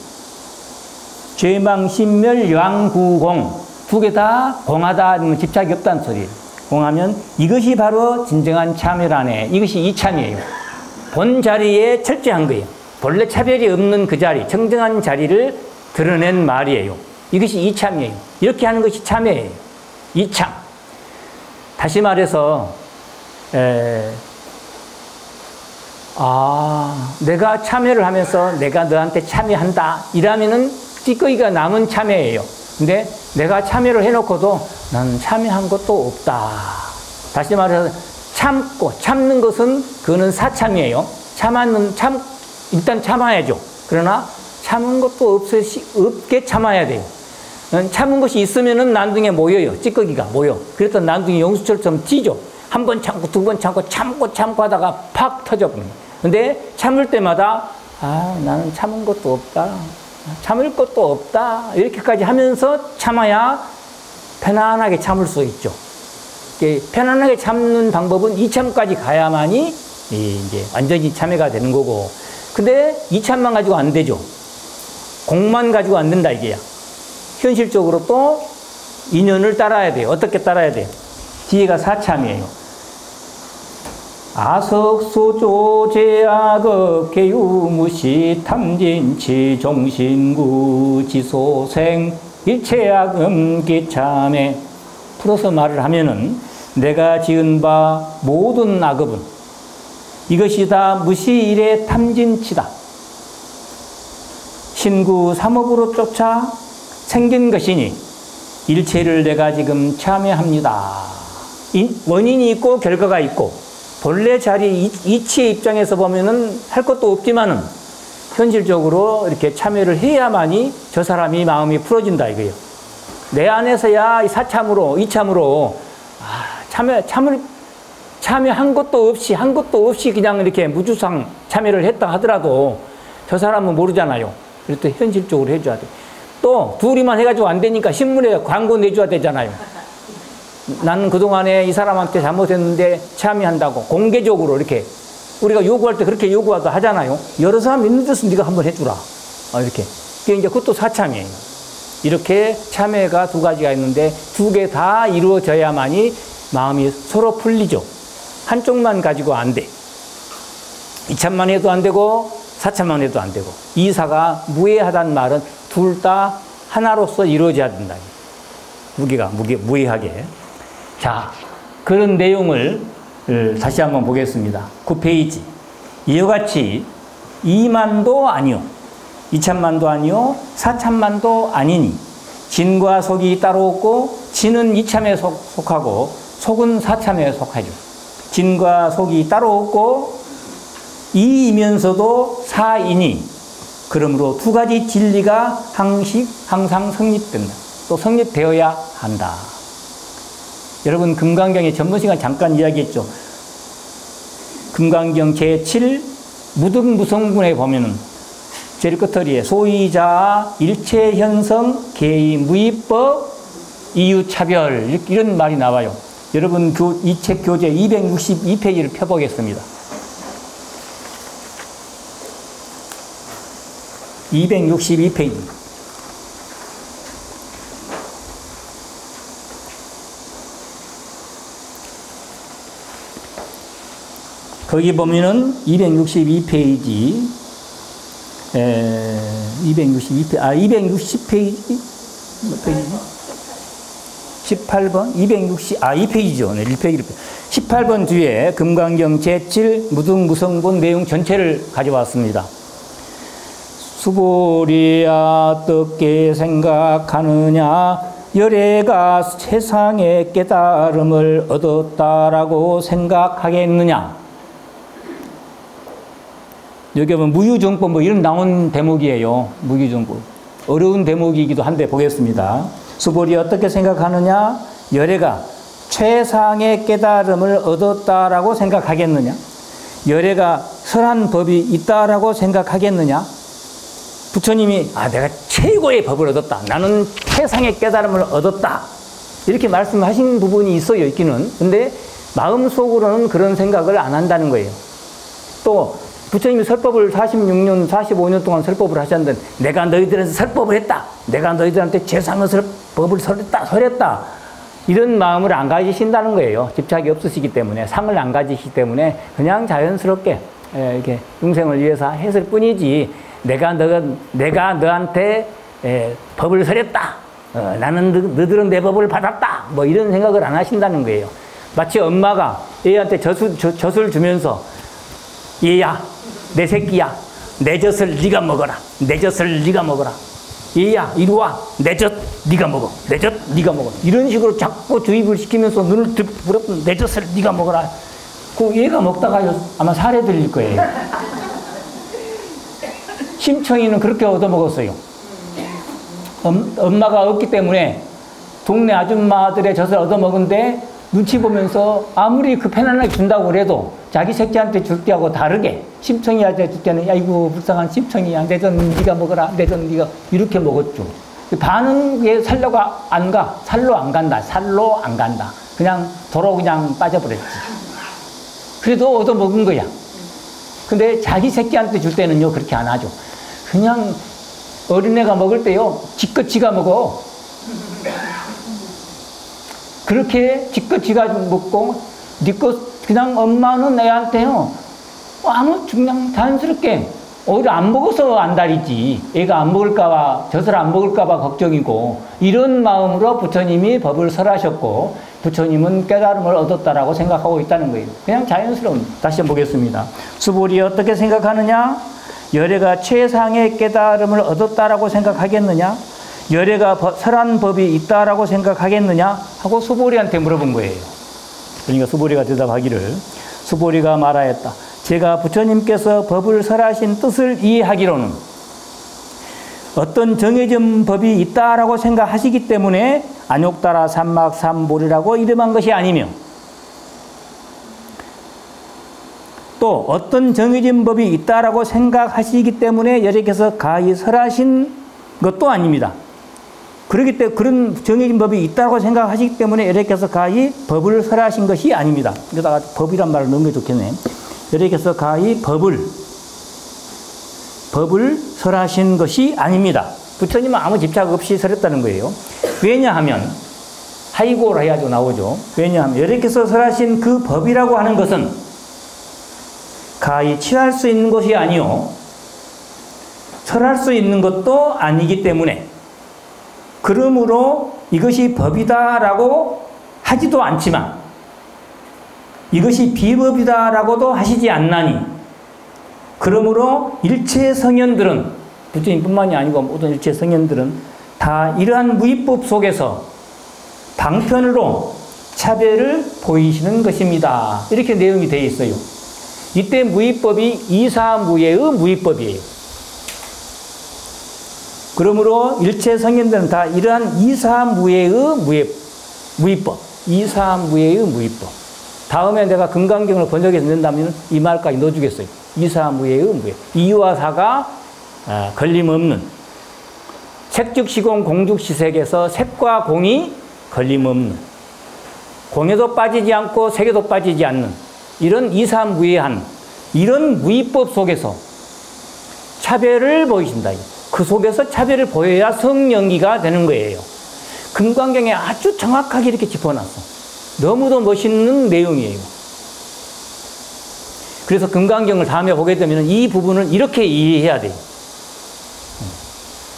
죄망신멸 양구공 두 개 다 공하다 집착이 없다는 소리예요. 공하면 이것이 바로 진정한 참여라네. 이것이 이참이에요. 본 자리에 철저한 거예요. 본래 차별이 없는 그 자리, 청정한 자리를 드러낸 말이에요. 이것이 이참이에요. 이렇게 하는 것이 참여예요. 이참. 다시 말해서 내가 참여를 하면서 내가 너한테 참여한다 이러면은 찌꺼기가 남은 참여예요. 근데 내가 참여를 해놓고도 나는 참여한 것도 없다. 다시 말해서 참는 것은 그거는 사참이에요. 일단 참아야죠. 그러나 참은 것도 없게 참아야 돼요. 참은 것이 있으면은 난둥에 모여요. 찌꺼기가 모여. 그래서 난둥이 용수철처럼 튀죠. 한 번 참고 두 번 참고 하다가 팍 터져버립니다. 근데 참을 때마다 나는 참은 것도 없다. 참을 것도 없다. 이렇게까지 하면서 참아야 편안하게 참을 수 있죠. 편안하게 참는 방법은 이참까지 가야만이 이제 완전히 참여가 되는 거고. 근데 이참만 가지고 안 되죠. 공만 가지고 안 된다 이게야. 현실적으로 또 인연을 따라야 돼요. 어떻게 따라야 돼요? 뒤에가 사참이에요. 아석소조 제악업 개유무시 탐진치 종신구 지소생 일체악음 기참에 풀어서 말을 하면은 내가 지은 바 모든 악업은 이것이 다 무시일의 탐진치다. 신구 삼업으로 쫓아 생긴 것이니 일체를 내가 지금 참여합니다. 원인이 있고 결과가 있고 본래 자리 이치의 입장에서 보면은 할 것도 없지만은 현실적으로 이렇게 참여를 해야만이 저 사람이 마음이 풀어진다 이거예요. 내 안에서야 사참으로 이참으로 참여한 것도 없이 그냥 이렇게 무주상 참여를 했다 하더라도 저 사람은 모르잖아요. 그래서 현실적으로 해줘야 돼. 또 둘이만 해가지고 안 되니까 신문에 광고 내줘야 되잖아요. 나는 그동안에 이 사람한테 잘못했는데 참여한다고 공개적으로 이렇게 우리가 요구할 때 그렇게 요구하다 하잖아요. 여러 사람 있는 데서 네가 한번 해주라. 이렇게. 이게 이제 그것도 사참이에요. 이렇게 참회가 두 가지가 있는데 두 개 다 이루어져야만이 마음이 서로 풀리죠. 한쪽만 가지고 안 돼. 이참만 해도 안 되고 사참만 해도 안 되고. 이사가 무해하다는 말은 둘 다 하나로서 이루어져야 된다. 두 개가 무해하게. 자, 그런 내용을 다시 한번 보겠습니다. 9페이지. 이와 같이 이만도 아니요, 이참만도 아니요, 사참만도 아니니 진과 속이 따로 없고 진은 이참에 속하고 속은 사참에 속하죠. 진과 속이 따로 없고 이이면서도 사이니 그러므로 두 가지 진리가 항상 성립된다. 또 성립되어야 한다. 여러분 금강경의 전번 시간 잠깐 이야기했죠. 금강경 제7 무등무성분에 보면은 제일 끝터리에 소이자 일체현성 개의무의법 이유차별 이런 말이 나와요. 여러분 이 책 교재 262페이지를 펴보겠습니다. 262페이지. 거기 보면은 262페이지, 260페이지, 몇 페이지죠? 18번? 2페이지죠. 네, 1페이지. 18번 뒤에 금강경 제7 무등무성분 내용 전체를 가져왔습니다. 수보리야 어떻게 생각하느냐? 열애가 세상의 깨달음을 얻었다라고 생각하겠느냐? 여기 보면 무유정법 뭐 이런 나온 대목이에요. 무유정법. 어려운 대목이기도 한데 보겠습니다. 수보리 어떻게 생각하느냐? 열애가 최상의 깨달음을 얻었다라고 생각하겠느냐? 열애가 설한 법이 있다라고 생각하겠느냐? 부처님이 내가 최고의 법을 얻었다. 나는 최상의 깨달음을 얻었다. 이렇게 말씀하신 부분이 있어요. 있기는. 근데 마음속으로는 그런 생각을 안 한다는 거예요. 또 부처님이 설법을 46년, 45년 동안 설법을 하셨는데 내가 너희들한테 설법을 했다. 내가 너희들한테 최상의 법을 설했다. 이런 마음을 안 가지신다는 거예요. 집착이 없으시기 때문에, 상을 안 가지시기 때문에 그냥 자연스럽게 이렇게 중생을 위해서 했을 뿐이지 내가 너한테 법을 설했다. 나는 너희들은 내 법을 받았다. 뭐 이런 생각을 안 하신다는 거예요. 마치 엄마가 애한테 젖을 주면서 얘야, 내 새끼야, 내 젖을 네가 먹어라. 내 젖을 네가 먹어라. 얘야, 이리 와. 내 젖 네가 먹어. 내 젖 네가 먹어. 이런 식으로 자꾸 주입을 시키면서 눈을 부릅뜨는 내 젖을 네가 먹어라. 그 얘가 먹다가 아마 살해 들릴 거예요. 심청이는 그렇게 얻어먹었어요. 엄마가 없기 때문에 동네 아줌마들의 젖을 얻어먹은데 눈치 보면서 아무리 그 편안하게 준다고 그래도 자기 새끼한테 줄 때하고 다르게 심청이한테 줄 때는 아이고 불쌍한 심청이야. 내 젖 네가 먹어라. 내 젖 네가 이렇게 먹었죠. 반은 왜 살로 안 가? 살로 안 간다. 살로 안 간다. 그냥 도로 그냥 빠져버렸지. 그래도 얻어먹은 거야. 근데 자기 새끼한테 줄 때는요 그렇게 안 하죠. 그냥 어린애가 먹을 때요 지껏 지가 먹어. 그렇게 지껏 지가 먹고 그냥 엄마는 애한테요 그냥 자연스럽게 오히려 안 먹어서 안달이지. 애가 안 먹을까봐, 젖을 안 먹을까봐 걱정이고 이런 마음으로 부처님이 법을 설하셨고 부처님은 깨달음을 얻었다라고 생각하고 있다는 거예요. 그냥 자연스러운. 다시 한번 보겠습니다. 수보리 어떻게 생각하느냐? 열애가 최상의 깨달음을 얻었다라고 생각하겠느냐? 열애가 설한 법이 있다라고 생각하겠느냐? 하고 수보리한테 물어본 거예요. 그러니까 수보리가 대답하기를 수보리가 말하였다. 제가 부처님께서 법을 설하신 뜻을 이해하기로는 어떤 정해진 법이 있다라고 생각하시기 때문에 안욕따라 삼막삼보리라고 이름한 것이 아니며 또 어떤 정해진 법이 있다라고 생각하시기 때문에 여러께서 가히 설하신 것도 아닙니다. 그렇기 때문에 그런 정해진 법이 있다고 생각하시기 때문에 여러께서 가히 법을 설하신 것이 아닙니다. 그러다가 법이란 말을 넣은 게 좋겠네. 이렇게 해서 가히 법을 설하신 것이 아닙니다. 부처님은 아무 집착 없이 설했다는 거예요. 왜냐하면 하이고라 해야죠. 나오죠. 왜냐하면 이렇게 해서 설하신 그 법이라고 하는 것은 가히 취할 수 있는 것이 아니요 설할 수 있는 것도 아니기 때문에 그러므로 이것이 법이다라고 하지도 않지만 이것이 비법이다라고도 하시지 않나니 그러므로 일체 성현들은 부처님뿐만이 아니고 모든 일체 성현들은 다 이러한 무위법 속에서 방편으로 차별을 보이시는 것입니다. 이렇게 내용이 되어 있어요. 이때 무위법이 이사무예의 무위법이에요. 그러므로 일체 성현들은 다 이러한 이사무예의 무위법, 이사무예의 무위법. 다음에 내가 금강경을 번역해서 낸다면 이 말까지 넣어주겠어요. 이사무예의 무예. 이와 사가 걸림없는 색즉시공 공즉시색에서 색과 공이 걸림없는 공에도 빠지지 않고 색에도 빠지지 않는 이런 이사무예한 이런 무위법 속에서 차별을 보이신다. 그 속에서 차별을 보여야 성령기가 되는 거예요. 금강경에 아주 정확하게 이렇게 짚어놨어. 너무도 멋있는 내용이에요. 그래서 금강경을 다음에 보게 되면 이 부분을 이렇게 이해해야 돼요.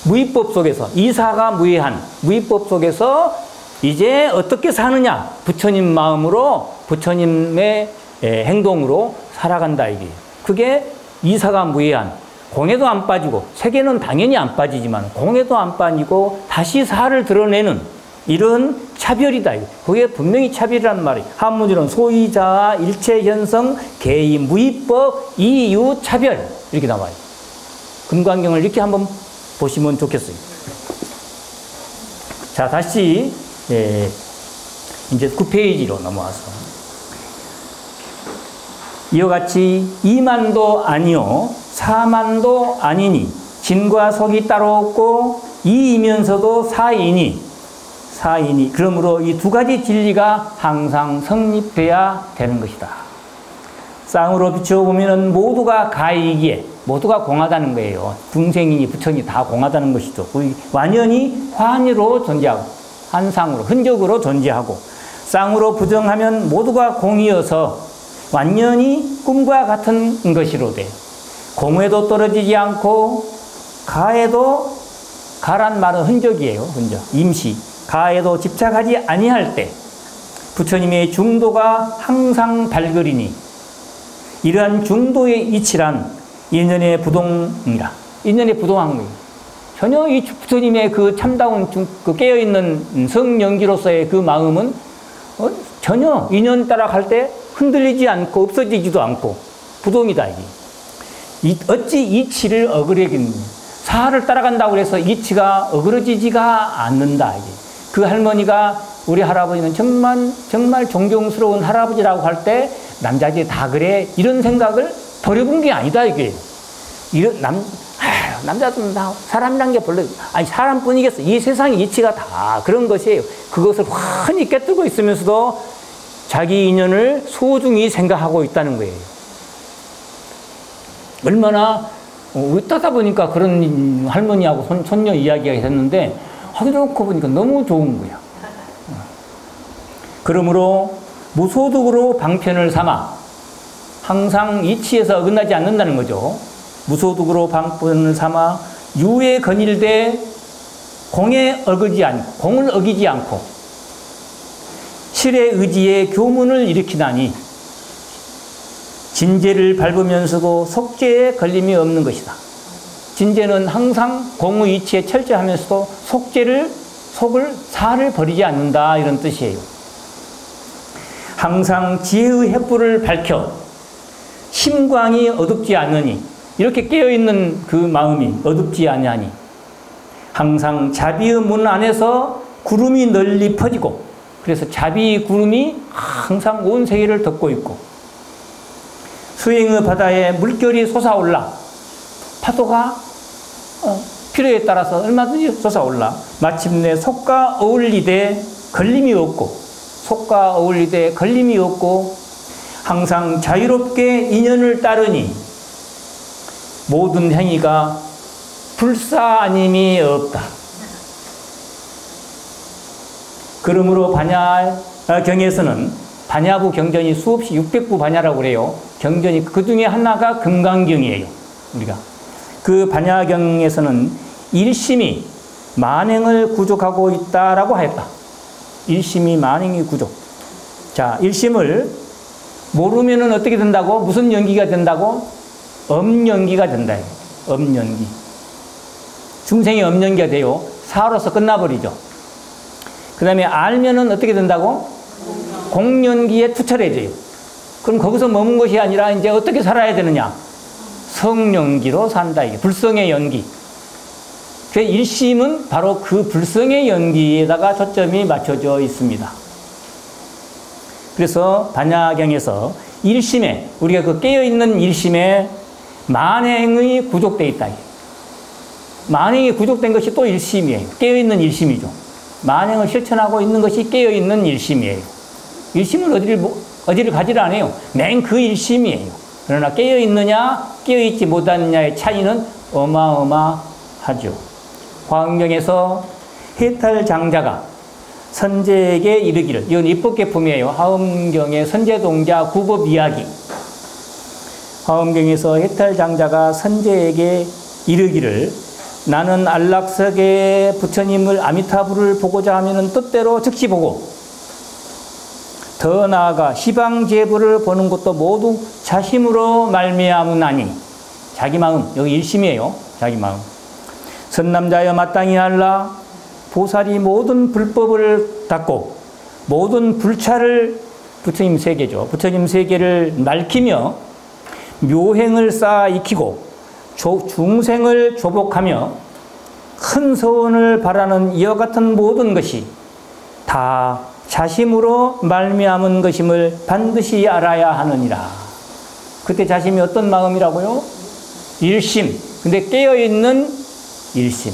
무위법 속에서 이사가 무예한 무위법 속에서 이제 어떻게 사느냐 부처님 마음으로 부처님의 행동으로 살아간다 이게 그게 이사가 무예한 공에도 안 빠지고 색에는 당연히 안 빠지지만 공에도 안 빠지고 다시 사를 드러내는 이런 차별이다. 그게 분명히 차별이라는 말이에요. 한문으로는 소이자 일체현성 개의 무위법 이유 차별 이렇게 나와요. 금강경을 이렇게 한번 보시면 좋겠어요. 자, 다시 이제 9페이지로 넘어와서 이와 같이 이만도 아니요 사만도 아니니 진과 속이 따로 없고 이이면서도 사이니 그러므로 이 두 가지 진리가 항상 성립돼야 되는 것이다. 쌍으로 비추어보면 모두가 가이기에 모두가 공하다는 거예요. 중생이니 부처니 다 공하다는 것이죠. 완연히 환희로 존재하고 한상으로 흔적으로 존재하고 쌍으로 부정하면 모두가 공이어서 완연히 꿈과 같은 것이로 돼. 공에도 떨어지지 않고 가에도 가란 말은 흔적이에요. 흔적. 임시. 가에도 집착하지 아니할 때 부처님의 중도가 항상 밝으리니 이러한 중도의 이치란 인연의 부동이라. 인연의 부동한 거예요. 전혀 이 부처님의 그 참다운 그 깨어있는 성령기로서의 그 마음은 전혀 인연 따라 갈 때 흔들리지 않고 없어지지도 않고 부동이다. 이게. 어찌 이치를 어그러겠느냐. 사를 따라간다고 해서 이치가 어그러지지가 않는다. 이게. 그 할머니가 우리 할아버지는 정말 존경스러운 할아버지라고 할 때 남자들이 다 그래 이런 생각을 버려본 게 아니다 이게. 남자들은 다 사람이란 게 별로 아니 사람뿐이겠어. 이 세상의 이치가 다 그런 것이에요. 그것을 환히 깨뜨리고 있으면서도 자기 인연을 소중히 생각하고 있다는 거예요. 얼마나 우리 따다 보니까 그런 할머니하고 손녀 이야기가 됐는데 하도 놓고 보니까 너무 좋은 거야. 그러므로 무소득으로 방편을 삼아 항상 이치에서 어긋나지 않는다는 거죠. 무소득으로 방편을 삼아 유에 건일되 공을 어기지 않고 실의 의지에 교문을 일으키나니 진제를 밟으면서도 속죄에 걸림이 없는 것이다. 진제는 항상 공의 이치에 철저하면서도 사를 버리지 않는다 이런 뜻이에요. 항상 지혜의 횃불을 밝혀 심광이 어둡지 않으니 이렇게 깨어있는 그 마음이 어둡지 아니하니 항상 자비의 문 안에서 구름이 널리 퍼지고 그래서 자비 구름이 항상 온 세계를 덮고 있고 수행의 바다에 물결이 솟아올라 파도가 필요에 따라서 얼마든지 솟아올라 마침내 속과 어울리되 걸림이 없고 항상 자유롭게 인연을 따르니 모든 행위가 불사 아님이 없다. 그러므로 반야경에서는 반야부 경전이 수없이 600부 반야라고 그래요. 경전이 그 중에 하나가 금강경이에요. 우리가 그 반야경에서는 일심이 만행을 구족하고 있다라고 하였다. 일심이 만행이 구족. 자, 일심을 모르면은 어떻게 된다고? 무슨 연기가 된다고? 엄연기가 된다. 엄연기. 중생이 엄연기가 돼요. 사로서 끝나버리죠. 그 다음에 알면은 어떻게 된다고? 공연기에 투철해져요. 그럼 거기서 머문 것이 아니라 이제 어떻게 살아야 되느냐? 성연기로 산다. 이게 불성의 연기. 그 일심은 바로 그 불성의 연기에다가 초점이 맞춰져 있습니다. 그래서 반야경에서 일심에, 우리가 그 깨어있는 일심에 만행의 구족되어 있다. 만행이 구족된 것이 또 일심이에요. 깨어있는 일심이죠. 만행을 실천하고 있는 것이 깨어있는 일심이에요. 일심은 어디를 가지를 않아요. 맨 그 일심이에요. 그러나 깨어있느냐, 깨어있지 못하느냐의 차이는 어마어마하죠. 화엄경에서 해탈장자가 선제에게 이르기를, 이건 입법계품이에요. 화엄경의 선제동자 구법 이야기. 화엄경에서 해탈장자가 선제에게 이르기를, 나는 안락석의 부처님을 아미타불을 보고자 하면은 뜻대로 즉시 보고, 더 나아가 시방제부를 보는 것도 모두 자심으로 말미암으나니, 자기 마음, 여기 일심이에요. 자기 마음. 선남자여 마땅히 알라. 보살이 모든 불법을 닫고 모든 불찰을, 부처님 세계죠. 부처님 세계를 밝히며 묘행을 쌓아 익히고 중생을 조복하며 큰 서원을 바라는 이와 같은 모든 것이 다 자심으로 말미암은 것임을 반드시 알아야 하느니라. 그때 자심이 어떤 마음이라고요? 일심. 근데 깨어있는 일심.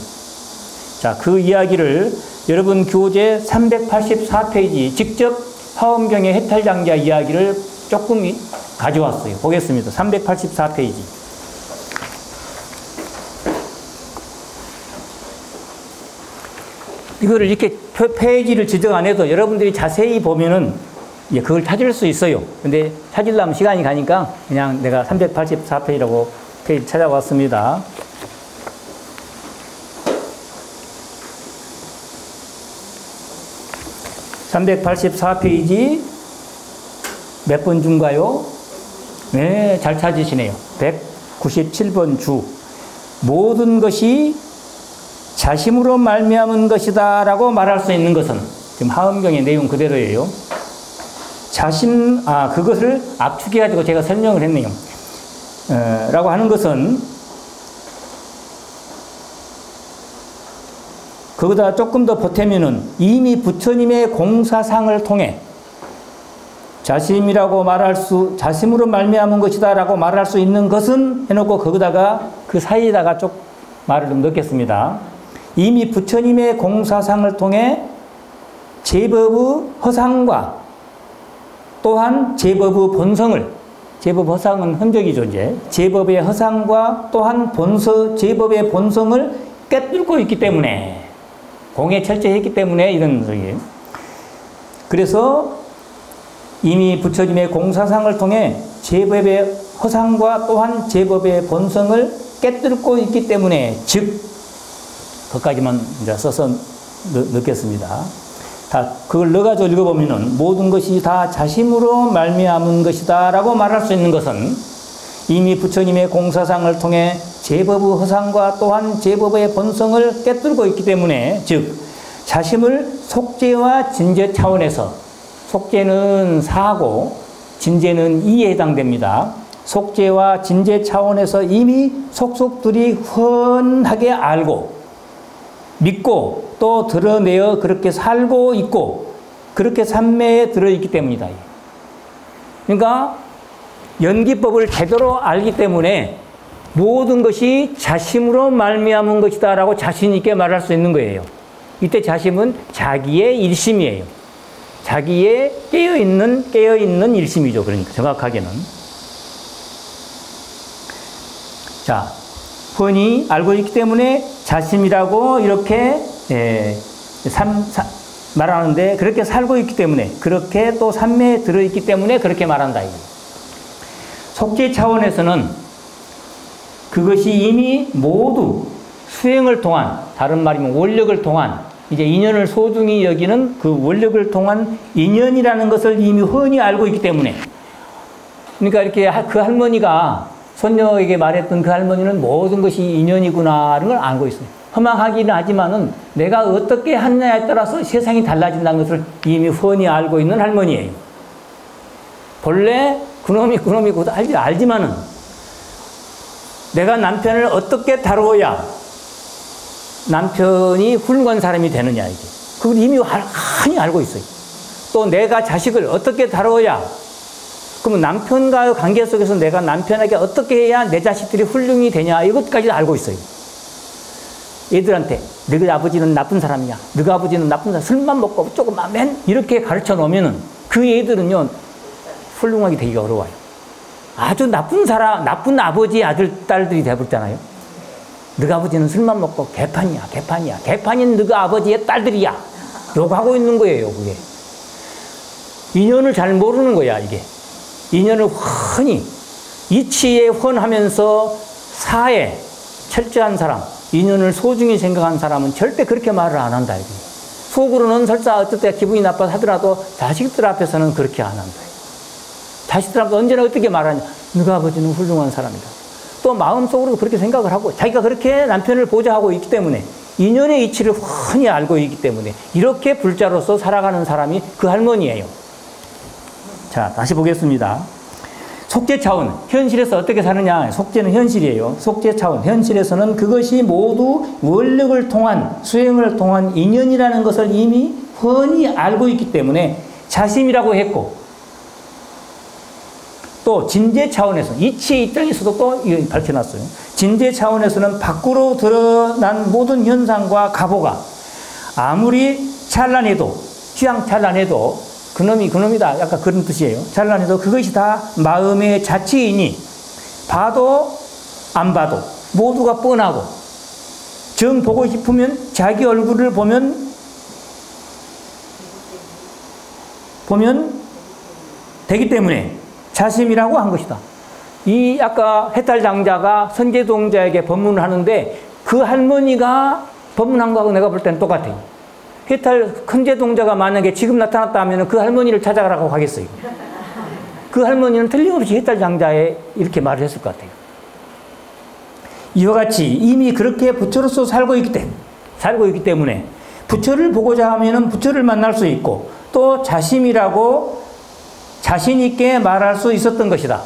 자, 그 이야기를 여러분 교재 384페이지 직접 화엄경의 해탈장자 이야기를 조금 가져왔어요. 보겠습니다. 384페이지. 이거를 이렇게 페이지를 지정 안 해도 여러분들이 자세히 보면은 그걸 찾을 수 있어요. 근데 찾으려면 시간이 가니까 그냥 내가 384페이지라고 페이지 찾아왔습니다. 384페이지 몇 번 주인가요? 네, 잘 찾으시네요. 197번 주. 모든 것이 자심으로 말미암은 것이다 라고 말할 수 있는 것은, 지금 화엄경의 내용 그대로예요. 자심, 그것을 압축해가지고 제가 설명을 했네요. 라고 하는 것은, 그보다 조금 더 보태면은 이미 부처님의 공사상을 통해 자심으로 말미암은 것이다 라고 말할 수 있는 것은 해놓고 거기다가 그 사이에다가 좀 말을 좀 넣겠습니다. 이미 부처님의 공사상을 통해 제법의 허상과 또한 제법의 본성을, 제법 허상은 흔적이죠, 이제. 제법의 허상과 또한 제법의 본성을 꿰뚫고 있기 때문에, 공에 철저했기 때문에 이런 소리예요. 그래서 이미 부처님의 공사상을 통해 제법의 허상과 또한 제법의 본성을 꿰뚫고 있기 때문에, 즉, 거기까지만 이제 써서 넣겠습니다. 다 그걸 넣어가지고 읽어보면은 모든 것이 다 자심으로 말미암은 것이다 라고 말할 수 있는 것은 이미 부처님의 공사상을 통해 제법의 허상과 또한 제법의 본성을 꿰뚫고 있기 때문에, 즉 자심을 속죄와 진죄 차원에서, 속죄는 사고 진죄는 이에 해당됩니다. 속죄와 진죄 차원에서 이미 속속들이 훤하게 알고 믿고 또 드러내어 그렇게 살고 있고 그렇게 삼매에 들어있기 때문이다. 그러니까 연기법을 제대로 알기 때문에 모든 것이 자심으로 말미암은 것이다 라고 자신 있게 말할 수 있는 거예요. 이때 자심은 자기의 일심이에요. 자기의 깨어있는 일심이죠. 그러니까 정확하게는. 자, 훤히 알고 있기 때문에 자심이라고 이렇게 말하는데, 그렇게 살고 있기 때문에, 그렇게 또 삼매에 들어있기 때문에 그렇게 말한다. 속죄 차원에서는 그것이 이미 모두 수행을 통한, 다른 말이면 원력을 통한, 이제 인연을 소중히 여기는 그 원력을 통한 인연이라는 것을 이미 훤히 알고 있기 때문에, 그러니까 이렇게 그 할머니가 손녀에게 말했던 그 할머니는 모든 것이 인연이구나라는 걸 알고 있어요. 허망하기는 하지만은 내가 어떻게 하느냐에 따라서 세상이 달라진다는 것을 이미 훤히 알고 있는 할머니예요. 본래 그놈이 알지만은 내가 남편을 어떻게 다루어야 남편이 훌륭한 사람이 되느냐, 이게. 그걸 이미 많이 알고 있어요. 또 내가 자식을 어떻게 다루어야, 그러면 남편과의 관계 속에서 내가 남편에게 어떻게 해야 내 자식들이 훌륭히 되냐, 이것까지 알고 있어요. 얘들한테 너희 아버지는 나쁜 사람이야, 너희 아버지는 나쁜 사람, 술만 먹고 조금만 이렇게 가르쳐 놓으면은 그 애들은요 훌륭하게 되기가 어려워요. 아주 나쁜 아버지의 아들, 딸들이 돼버렸잖아요. 너희 아버지는 술만 먹고 개판이야. 개판인 너희 아버지의 딸들이야. 욕하고 있는 거예요, 그게. 인연을 잘 모르는 거야, 이게. 인연을 훤히, 이치에 훤하면서 사에 철저한 사람, 인연을 소중히 생각한 사람은 절대 그렇게 말을 안 한다, 이게. 속으로는 설사 어떨 때 기분이 나빠서 하더라도 자식들 앞에서는 그렇게 안 한다. 자식들 앞에서 언제나 어떻게 말하냐. 너희 아버지는 훌륭한 사람이다. 또 마음속으로도 그렇게 생각을 하고, 자기가 그렇게 남편을 보좌하고 있기 때문에, 인연의 이치를 훤히 알고 있기 때문에 이렇게 불자로서 살아가는 사람이 그 할머니예요. 자, 다시 보겠습니다. 속죄 차원, 현실에서 어떻게 사느냐. 속죄는 현실이에요. 속죄 차원, 현실에서는 그것이 모두 원력을 통한, 수행을 통한 인연이라는 것을 이미 훤히 알고 있기 때문에 자심이라고 했고, 또 진제 차원에서, 이치의 입장에서도 또 밝혀놨어요. 진제 차원에서는 밖으로 드러난 모든 현상과 가보가 아무리 찬란해도, 휘황찬란해도 그놈이다, 약간 그런 뜻이에요. 찬란해도 그것이 다 마음의 자취이니 봐도 안 봐도 모두가 뻔하고, 정 보고 싶으면 자기 얼굴을 보면 되기 때문에 자심이라고 한 것이다. 이 아까 해탈장자가 선제동자에게 법문을 하는데 그 할머니가 법문한 거하고 내가 볼 때는 똑같아요. 선제동자가 만약에 지금 나타났다 하면 그 할머니를 찾아가라고 하겠어요. 그 할머니는 틀림없이 해탈장자에 이렇게 말을 했을 것 같아요. 이와 같이 이미 그렇게 부처로서 살고 있기 때문에 부처를 보고자 하면 부처를 만날 수 있고, 또 자심이라고 자신 있게 말할 수 있었던 것이다.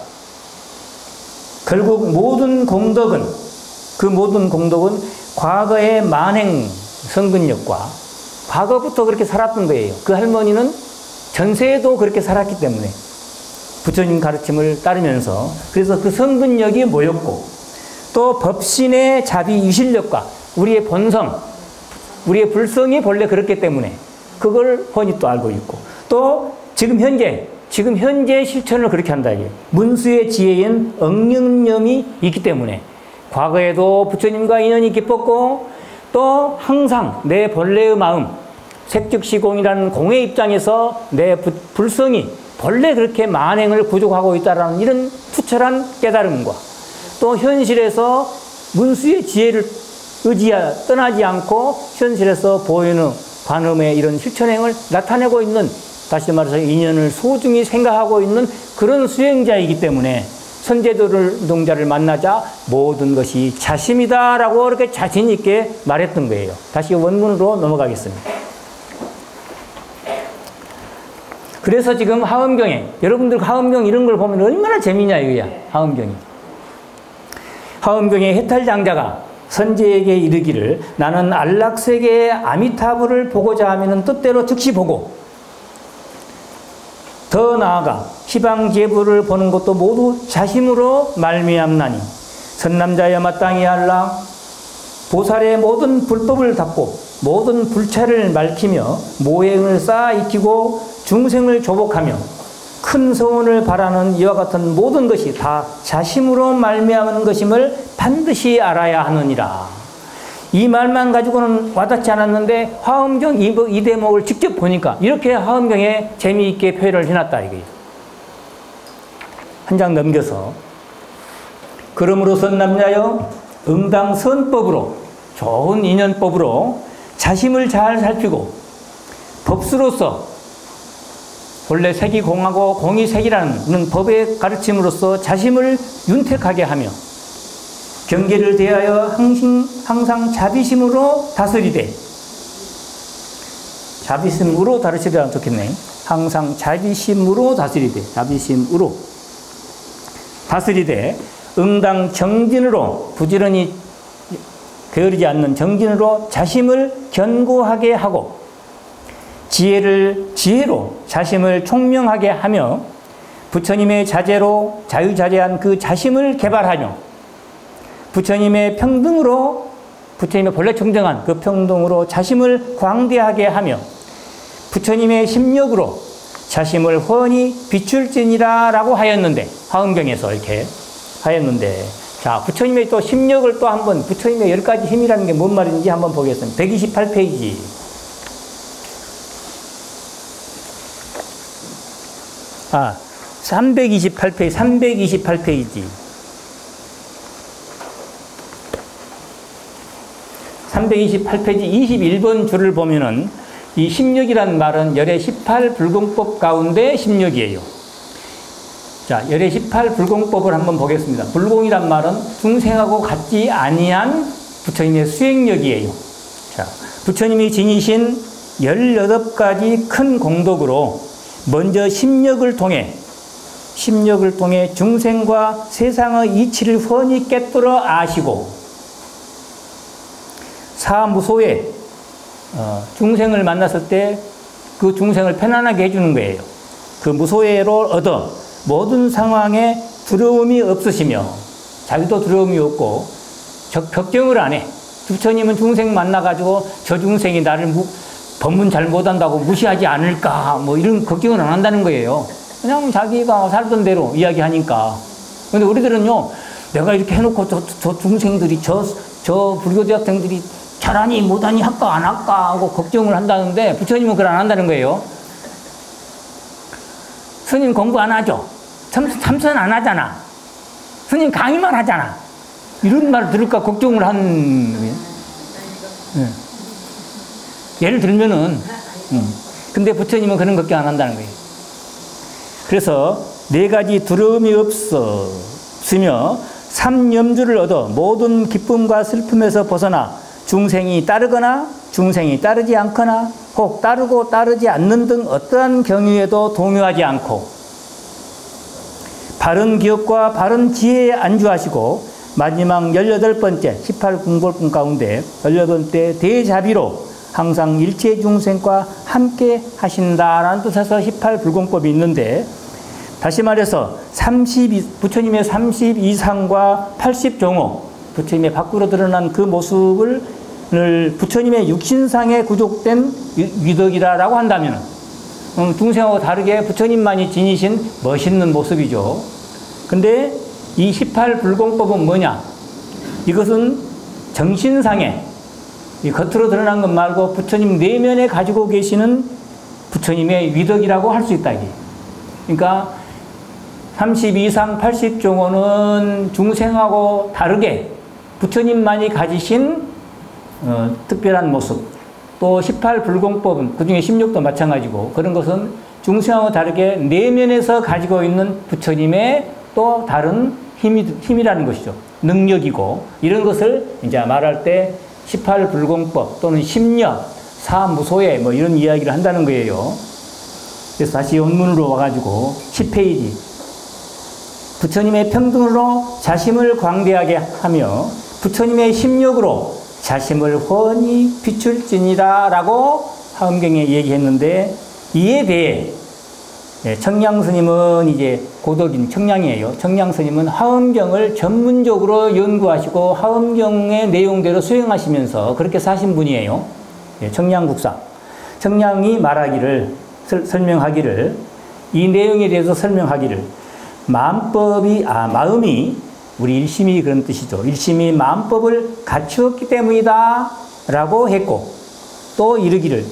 결국 모든 공덕은 과거의 만행 성근력과 과거부터 그렇게 살았던 거예요. 그 할머니는 전세에도 그렇게 살았기 때문에 부처님 가르침을 따르면서, 그래서 그 성근력이 모였고, 또 법신의 자비 유실력과 우리의 본성, 우리의 불성이 본래 그렇기 때문에 그걸 훤히 또 알고 있고, 또 지금 현재 실천을 그렇게 한다. 이게 문수의 지혜인 억령념이 있기 때문에 과거에도 부처님과 인연이 깊었고, 또 항상 내 본래의 마음, 색즉시공이라는 공의 입장에서 내 불성이 본래 그렇게 만행을 구족하고 있다는 이런 투철한 깨달음과, 또 현실에서 문수의 지혜를 떠나지 않고 현실에서 보이는 관음의 이런 실천행을 나타내고 있는, 다시 말해서 인연을 소중히 생각하고 있는 그런 수행자이기 때문에 선제동자를 만나자 모든 것이 자심이다라고 이렇게 자신 있게 말했던 거예요. 다시 원문으로 넘어가겠습니다. 그래서 지금 하엄경에, 여러분들 하엄경 이런 걸 보면 얼마나 재미냐 이거야. 하엄경에 해탈장자가 선제에게 이르기를, 나는 안락세계의 아미타불을 보고자 하면 뜻대로 즉시 보고, 더 나아가 희방제부를 보는 것도 모두 자심으로 말미암나니, 선남자여 마땅히 알라. 보살의 모든 불법을 닫고 모든 불체를 밝히며 모행을 쌓아 익히고 중생을 조복하며 큰 소원을 바라는 이와 같은 모든 것이 다 자심으로 말미암은 것임을 반드시 알아야 하느니라. 이 말만 가지고는 와닿지 않았는데 화엄경 이 대목을 직접 보니까 이렇게 화엄경에 재미있게 표현을 해놨다 이거예요. 한 장 넘겨서 그러므로 선남자여 응당 선법으로 좋은 인연법으로 자심을 잘 살피고 법수로서 본래 색이 공하고 공이 색이라는 법의 가르침으로써 자심을 윤택하게 하며 경계를 대하여 항상 자비심으로 다스리되 자비심으로 다스리면 좋겠네. 항상 자비심으로 다스리되 응당 정진으로 부지런히 게으르지 않는 정진으로 자심을 견고하게 하고 지혜로 자심을 총명하게 하며 부처님의 자제로 자유자재한 그 자심을 개발하며 부처님의 평등으로 부처님의 본래 정정한 그 평등으로 자심을 광대하게 하며 부처님의 심력으로 자심을 훤히 비출지니라 라고 하였는데 화엄경에서 이렇게 하였는데 자 부처님의 또 심력을 또 한번 부처님의 10가지 힘이라는 게 뭔 말인지 한번 보겠습니다. 128페이지 328페이지 21번 줄을 보면은 이 심력이란 말은 열의 18 불공법 가운데 심력이에요. 자, 열의 18 불공법을 한번 보겠습니다. 불공이란 말은 중생하고 같지 아니한 부처님의 수행력이에요. 자, 부처님이 지니신 18가지 큰 공덕으로 먼저 심력을 통해 중생과 세상의 이치를 훤히 깨뜨려 아시고 사무소에 중생을 만났을 때 그 중생을 편안하게 해주는 거예요. 그 무소회로 얻어 모든 상황에 두려움이 없으시며 자기도 두려움이 없고 걱정을 안 해. 부처님은 중생 만나가지고 저 중생이 나를 법문 잘 못한다고 무시하지 않을까 뭐 이런 걱정을 안 한다는 거예요. 그냥 자기가 살던 대로 이야기하니까. 근데 우리들은요, 내가 이렇게 해놓고 저 중생들이 저 불교대학생들이 잘하니 못하니 할까 안 할까 하고 걱정을 한다는데 부처님은 그걸 안 한다는 거예요. 스님 공부 안 하죠. 참선 안 하잖아. 스님 강의만 하잖아. 이런 말을 들을까 걱정을 한 거예요. 네. 예를 들면은 근데 부처님은 그런 걱정 안 한다는 거예요. 그래서 4가지 두려움이 없으며 3염주를 얻어 모든 기쁨과 슬픔에서 벗어나 중생이 따르거나 중생이 따르지 않거나 혹 따르고 따르지 않는 등 어떠한 경우에도 동요하지 않고 바른 기억과 바른 지혜에 안주하시고 마지막 18번째 18궁궐품 가운데 18번째 대자비로 항상 일체 중생과 함께 하신다라는 뜻에서 18불공법이 있는데 다시 말해서 부처님의 32상과 80종호 부처님의 밖으로 드러난 그 모습을 부처님의 육신상에 구족된 위덕이라고 한다면 중생하고 다르게 부처님만이 지니신 멋있는 모습이죠. 근데 이 18불공법은 뭐냐? 이것은 정신상에 이 겉으로 드러난 것 말고 부처님 내면에 가지고 계시는 부처님의 위덕이라고 할 수 있다. 이게. 그러니까 32상 80종호는 중생하고 다르게 부처님만이 가지신 특별한 모습. 또 18불공법은 그중에 심력도 마찬가지고 그런 것은 중생하고 다르게 내면에서 가지고 있는 부처님의 또 다른 힘이라는 것이죠. 능력이고 이런 것을 이제 말할 때 18불공법 또는 심력, 사무소에 뭐 이런 이야기를 한다는 거예요. 그래서 다시 원문으로 와가지고 10페이지 부처님의 평등으로 자심을 광대하게 하며 부처님의 심력으로 자심을 훤히 비출지니라 라고 화엄경에 얘기했는데 이에 대해 청량스님은 이제 고덕인 청량이에요. 청량스님은 화엄경을 전문적으로 연구하시고 화엄경의 내용대로 수행하시면서 그렇게 사신 분이에요. 청량국사. 청량이 말하기를 설명하기를, 이 내용에 대해서 설명하기를, 마음이, 우리 일심이 그런 뜻이죠. 일심이 마음법을 갖추었기 때문이다 라고 했고, 또 이르기를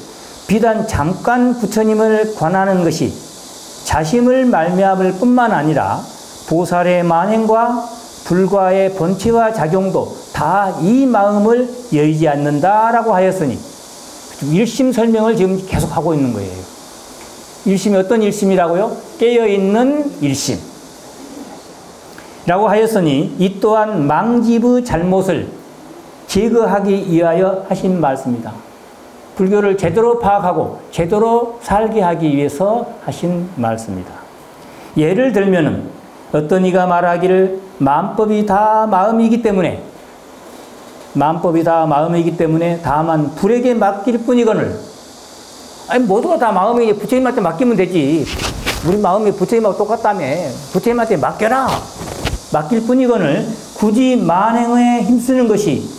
비단 잠깐 부처님을 관하는 것이 자심을 말미암을 뿐만 아니라 보살의 만행과 불과의 본체와 작용도 다 이 마음을 여의지 않는다라고 하였으니, 일심 설명을 지금 계속 하고 있는 거예요. 일심이 어떤 일심이라고요? 깨어있는 일심 라고 하였으니 이 또한 망집의 잘못을 제거하기 위하여 하신 말씀이다. 불교를 제대로 파악하고 제대로 살게 하기 위해서 하신 말씀이다. 예를 들면은 어떤 이가 말하기를 마음법이 다 마음이기 때문에 다만 불에게 맡길 뿐이거늘, 아니 모두가 다 마음이 부처님한테 맡기면 되지, 우리 마음이 부처님하고 똑같다며 부처님한테 맡겨라, 맡길 뿐이거늘 굳이 만행에 힘쓰는 것이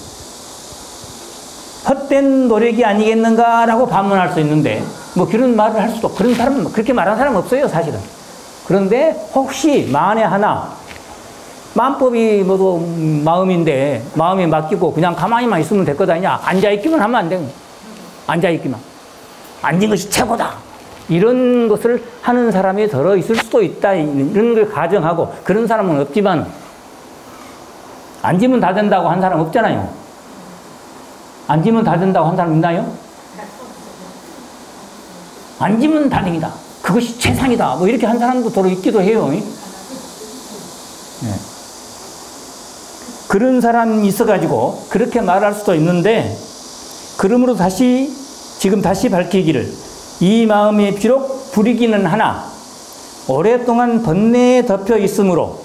헛된 노력이 아니겠는가라고 반문할 수 있는데, 뭐 그런 말을 할 수도, 그런 사람, 그렇게 말하는 사람 없어요 사실은. 그런데 혹시 만에 하나 마음법이 모두 마음인데 마음에 맡기고 그냥 가만히만 있으면 될 것 아니냐, 앉아있기만 하면 안 돼, 앉아있기만, 앉은 것이 최고다, 이런 것을 하는 사람이 들어 있을 수도 있다, 이런 걸 가정하고, 그런 사람은 없지만 앉으면 다 된다고 한 사람 없잖아요. 앉으면 다 된다고 한 사람 있나요? 앉으면 다 됩니다, 그것이 최상이다, 뭐 이렇게 한 사람도 들어 있기도 해요. 네. 그런 사람이 있어가지고 그렇게 말할 수도 있는데, 그러므로 지금 다시 밝히기를, 이 마음이 비록 불이기는 하나 오랫동안 번뇌에 덮여 있었으므로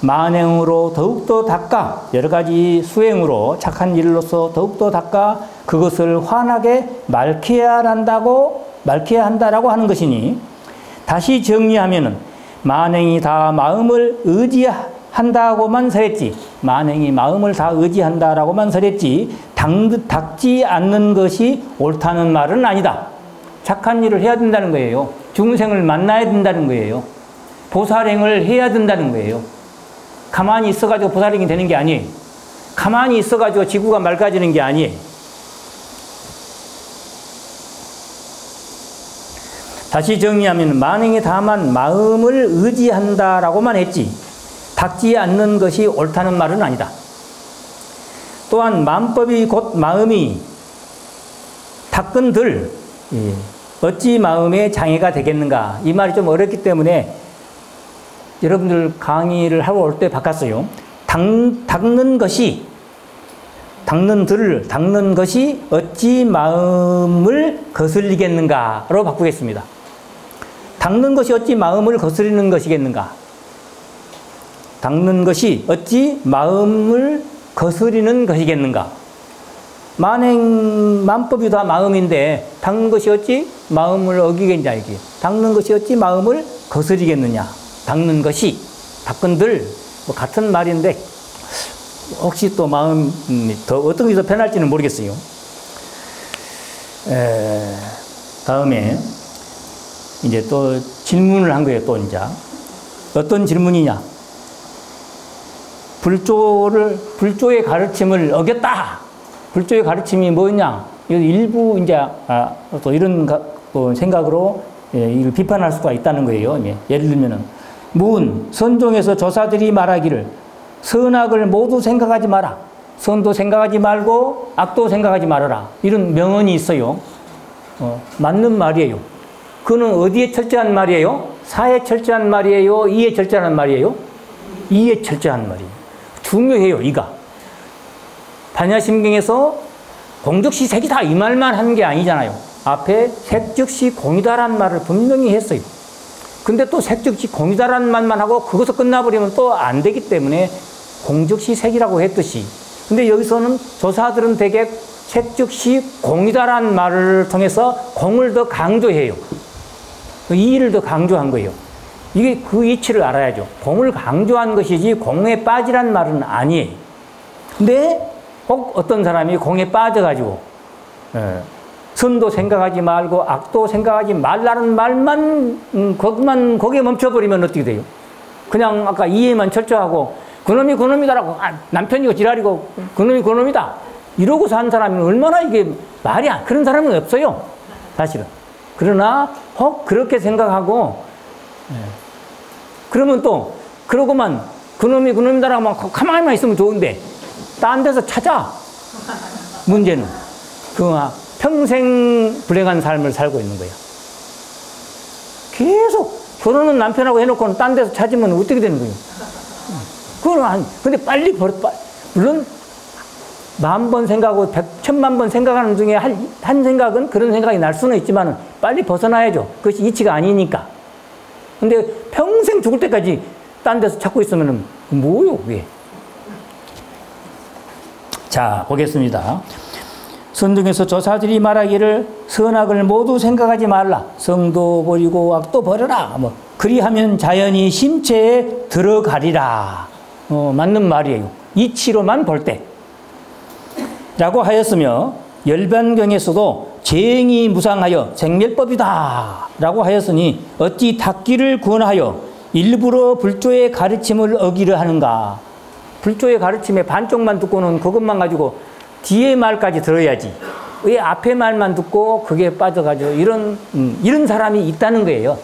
만행으로 더욱더 닦아, 여러 가지 수행으로 착한 일로서 더욱더 닦아 그것을 환하게 맑혀야 한다라고 하는 것이니, 다시 정리하면은 만행이 다 마음을 의지한다고만 설했지, 만행이 마음을 다 의지한다라고만 설했지 닦지 않는 것이 옳다는 말은 아니다. 착한 일을 해야 된다는 거예요. 중생을 만나야 된다는 거예요. 보살행을 해야 된다는 거예요. 가만히 있어가지고 보살행이 되는 게 아니에요. 가만히 있어가지고 지구가 맑아지는 게 아니에요. 다시 정리하면 만행이 다만 마음을 의지한다라고만 했지 닦지 않는 것이 옳다는 말은 아니다. 또한 마음법이 곧 마음이 닦은들 어찌 마음에 장애가 되겠는가, 이 말이 좀 어렵기 때문에 여러분들 강의를 하고 올 때 바꿨어요. 닦는 것이 어찌 마음을 거슬리겠는가로 바꾸겠습니다. 닦는 것이 어찌 마음을 거스르는 것이겠는가? 닦는 것이 어찌 마음을 거스르는 것이겠는가? 만법이 다 마음인데 닦는 것이 어찌 마음을 어기겠냐, 이게. 닦는 것이 어찌 마음을 거스르겠느냐. 닦는 것이, 닦은들, 뭐 같은 말인데 혹시 또 마음이 더 어떤 게 더 편할지는 모르겠어요. 다음에 이제 또 질문을 한 거예요. 또 이제 어떤 질문이냐? 불조의 가르침을 어겼다. 불조의 가르침이 뭐냐? 일부 이제 또 이런 생각으로 이걸 비판할 수가 있다는 거예요. 예를 들면은 선종에서 조사들이 말하기를 선악을 모두 생각하지 마라. 선도 생각하지 말고 악도 생각하지 말아라. 이런 명언이 있어요. 맞는 말이에요. 그는 어디에 철저한 말이에요? 사에 철저한 말이에요? 이에 철저한 말이에요? 이에 철저한 말이에요. 중요해요, 이가. 반야심경에서 공즉시 색이다 이 말만 한 게 아니잖아요. 앞에 색즉시 공이다라는 말을 분명히 했어요. 근데 또 색즉시 공이다라는 말만 하고 그것을 끝나버리면 또 안 되기 때문에 공즉시 색이라고 했듯이, 근데 여기서는 조사들은 되게 색즉시 공이다라는 말을 통해서 공을 더 강조해요. 이의를 더 강조한 거예요. 이게 그 이치를 알아야죠. 공을 강조한 것이지 공에 빠지란 말은 아니에요. 근데 혹 어떤 사람이 공에 빠져가지고 선도 생각하지 말고 악도 생각하지 말라는 말만 거기에 멈춰버리면 어떻게 돼요? 그냥 아까 이해만 철저하고 그놈이 그놈이다라고 남편이고 지랄이고 그놈이 그놈이다 이러고 산 사람은 얼마나 이게 말이 그런 사람은 없어요 사실은. 그러나 혹 그렇게 생각하고 그러면 또 그러고만 그놈이 그놈이다라고 가만히만 있으면 좋은데 딴 데서 찾아. 문제는 평생 불행한 삶을 살고 있는 거야. 계속 결혼은 남편하고 해놓고는 딴 데서 찾으면 어떻게 되는 거예요? 근데 빨리 물론 10,000번 생각하고 1,000,000번 생각하는 중에 한 생각은 그런 생각이 날 수는 있지만 빨리 벗어나야죠. 그것이 이치가 아니니까. 근데 평생 죽을 때까지 딴 데서 찾고 있으면 뭐요, 그게? 자, 보겠습니다. 선등에서 조사들이 말하기를 선악을 모두 생각하지 말라. 성도 버리고 악도 버려라. 그리하면 자연히 심체에 들어가리라. 맞는 말이에요. 이치로만 볼 때. 라고 하였으며 열반경에서도 죄행이 무상하여 생멸법이다. 라고 하였으니 어찌 닦기를 권하여 일부러 불조의 가르침을 어기려 하는가. 불조의 가르침에 반쪽만 듣고는 그것만 가지고 뒤에 말까지 들어야지. 왜 앞에 말만 듣고 그게 빠져가지고 이런 사람이 있다는 거예요.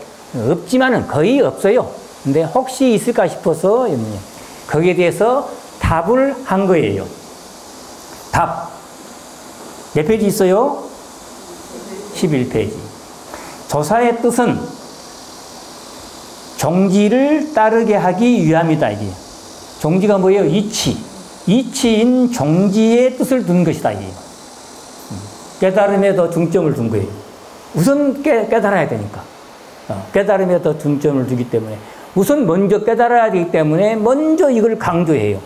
없지만은 거의 없어요. 근데 혹시 있을까 싶어서 거기에 대해서 답을 한 거예요. 답. 몇 페이지 있어요? 11페이지. 조사의 뜻은 종지를 따르게 하기 위함이다. 이게. 종지가 뭐예요? 이치. 이치인 종지의 뜻을 둔 것이다. 이게. 깨달음에 더 중점을 둔 거예요. 우선 깨달아야 되니까. 깨달음에 더 중점을 두기 때문에 우선 먼저 깨달아야 되기 때문에 먼저 이걸 강조해요.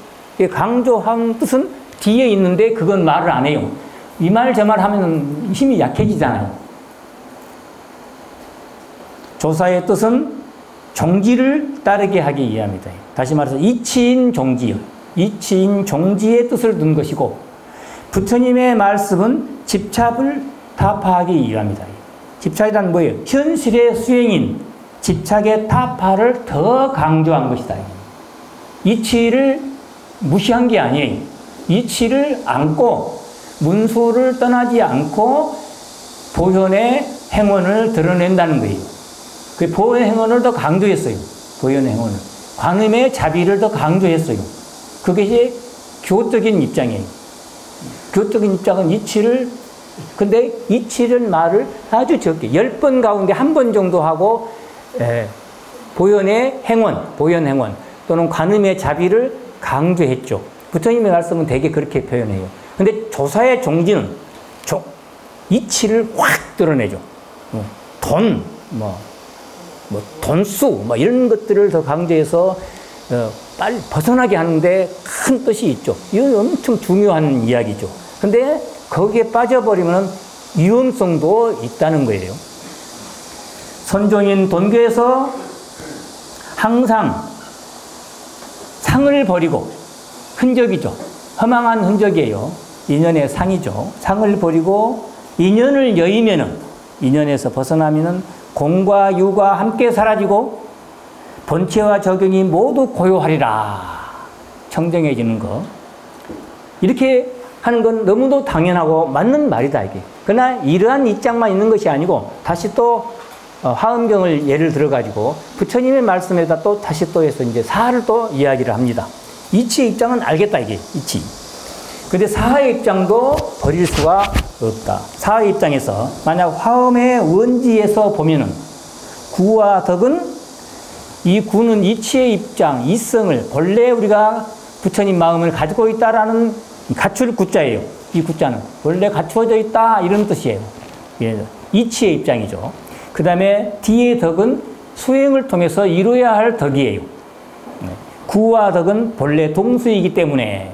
강조한 뜻은 뒤에 있는데 그건 말을 안 해요. 이 말 저 말 하면 힘이 약해지잖아요. 조사의 뜻은 종지를 따르게 하기 위함이다. 다시 말해서 이치인 종지요. 이치인 종지의 뜻을 둔 것이고 부처님의 말씀은 집착을 타파하기 위함이다. 집착이란 뭐예요? 현실의 수행인 집착의 타파를 더 강조한 것이다. 이치를 무시한 게 아니에요. 이치를 안고 문수를 떠나지 않고 보현의 행원을 드러낸다는 거예요. 그 보현의 행원을 더 강조했어요. 보현의 행원을. 관음의 자비를 더 강조했어요. 그것이 교적인 입장이에요. 교적인 입장은 이치를, 근데 이치를 말을 아주 적게, 10번 가운데 1번 정도 하고, 보현의 행원, 보현 행원, 또는 관음의 자비를 강조했죠. 부처님의 말씀은 대개 그렇게 표현해요. 근데 조사의 종지는 이치를 확 드러내죠. 돈, 돈수, 이런 것들을 더 강조해서 빨리 벗어나게 하는데 큰 뜻이 있죠. 이건 엄청 중요한 이야기죠. 근데 거기에 빠져버리면 위험성도 있다는 거예요. 선종인 돈교에서 항상 상을 버리고, 흔적이죠. 허망한 흔적이에요. 인연의 상이죠. 상을 버리고 인연을 여의면은, 인연에서 벗어나면은 공과 유가 함께 사라지고 본체와 적용이 모두 고요하리라. 청정해지는 거. 이렇게 하는 건 너무도 당연하고 맞는 말이다, 이게. 그러나 이러한 입장만 있는 것이 아니고 다시 또 화엄경을 예를 들어가지고 부처님의 말씀에다 또 다시 또 해서 이제 사를 또 이야기를 합니다. 이치의 입장은 알겠다, 이게. 이치. 근데 사의 입장도 버릴 수가 없다. 사의 입장에서 만약 화엄의 원지에서 보면은 구와 덕은, 이 구는 이치의 입장, 이성을 본래 우리가 부처님 마음을 가지고 있다라는 갖출 구자예요. 이 구자는 원래 갖추어져 있다 이런 뜻이에요. 이치의 입장이죠. 그 다음에 뒤의 덕은 수행을 통해서 이루어야 할 덕이에요. 구와 덕은 본래 동수이기 때문에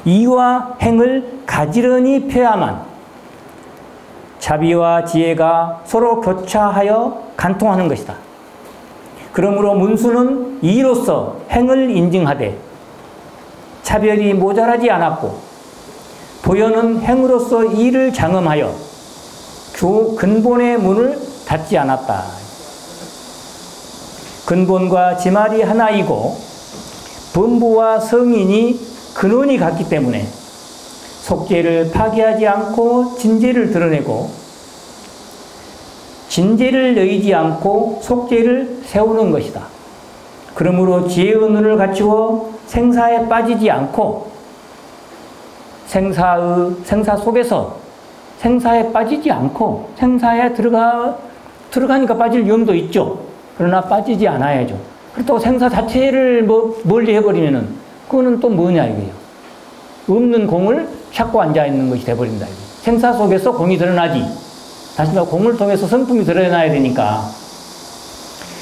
이와 행을 가지런히 펴야만 자비와 지혜가 서로 교차하여 간통하는 것이다. 그러므로 문수는 이로써 행을 인증하되 차별이 모자라지 않았고 도연은 행으로서 이를 장엄하여 근본의 문을 닫지 않았다. 근본과 지말이 하나이고 범부와 성인이 근원이 같기 때문에 속죄를 파기하지 않고 진죄를 드러내고 진죄를 여의지 않고 속죄를 세우는 것이다. 그러므로 지혜의 은을 갖추어 생사에 빠지지 않고 생사 속에서 생사에 빠지지 않고 생사에 들어가니까 빠질 위험도 있죠. 그러나 빠지지 않아야죠. 그렇다고 생사 자체를 멀리 해버리면은 그거는 또 뭐냐 이거예요. 없는 공을 찾고 앉아있는 것이 돼버린다. 이거예요. 생사 속에서 공이 드러나지. 다시 말해 공을 통해서 성품이 드러나야 되니까.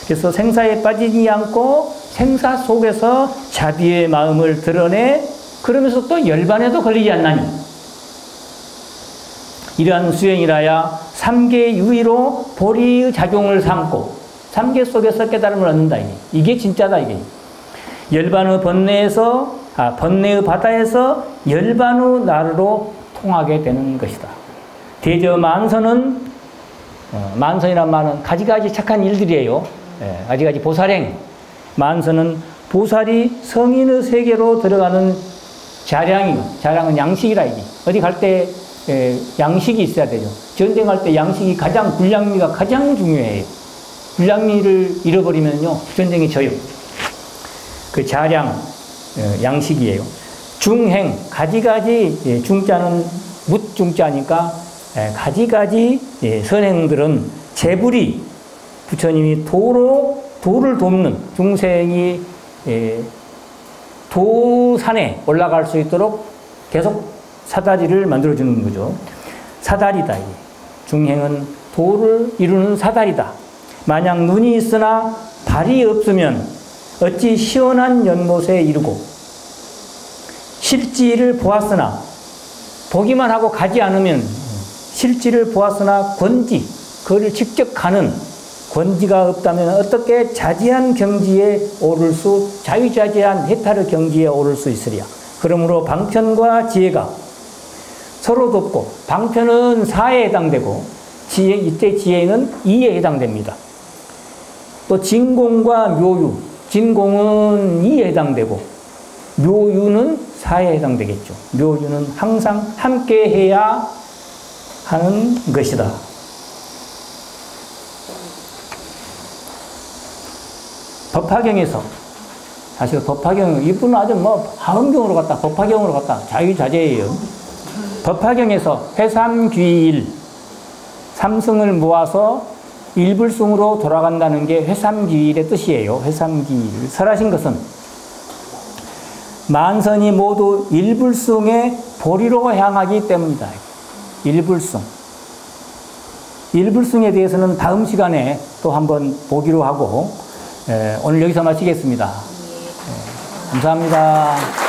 그래서 생사에 빠지지 않고 생사 속에서 자비의 마음을 드러내 그러면서 또 열반에도 걸리지 않나니. 이러한 수행이라야 삼계 유의로 보리의 작용을 삼고 삼계 속에서 깨달음을 얻는다. 이게 진짜다. 이게 열반의 번뇌의 바다에서 열반의 나루로 통하게 되는 것이다. 대저 만선은 만선이란 말은 가지가지 착한 일들이에요. 가지가지 보살행. 만선은 보살이 성인의 세계로 들어가는 자량은 양식이라 이게. 어디 갈 때 양식이 있어야 되죠. 전쟁할 때 양식이 군량미가 가장 중요해요. 군량미를 잃어버리면요 전쟁이 져요. 그 자량 양식이에요. 중행 가지가지 중자는 묻중자니까 가지가지 선행들은 재불이 부처님이 도를 돕는 중생이 도산에 올라갈 수 있도록 계속 사다리를 만들어주는 거죠. 사다리다. 중행은 도를 이루는 사다리다. 만약 눈이 있으나 발이 없으면 어찌 시원한 연못에 이르고 실지를 보았으나 보기만 하고 가지 않으면 실지를 보았으나 그를 직접 가는 권지가 없다면 어떻게 자지한 경지에 오를 자유자재한 해탈의 경지에 오를 수 있으랴. 그러므로 방편과 지혜가 서로 돕고 방편은 사에 해당되고 이때 지혜는 이에 해당됩니다. 또 진공과 묘유, 진공은 이에 해당되고 묘유는 사에 해당되겠죠. 묘유는 항상 함께 해야 하는 것이다. 법화경에서 사실 법화경 이분은 아주 하은경으로 갔다 법화경으로 갔다 자유자재예요. 법화경에서 회삼귀일 삼승을 모아서 일불승으로 돌아간다는 게 회삼귀일의 뜻이에요. 회삼귀일. 설하신 것은 만선이 모두 일불승의 보리로 향하기 때문이다. 일불승. 일불승에 대해서는 다음 시간에 또 한번 보기로 하고 오늘 여기서 마치겠습니다. 감사합니다.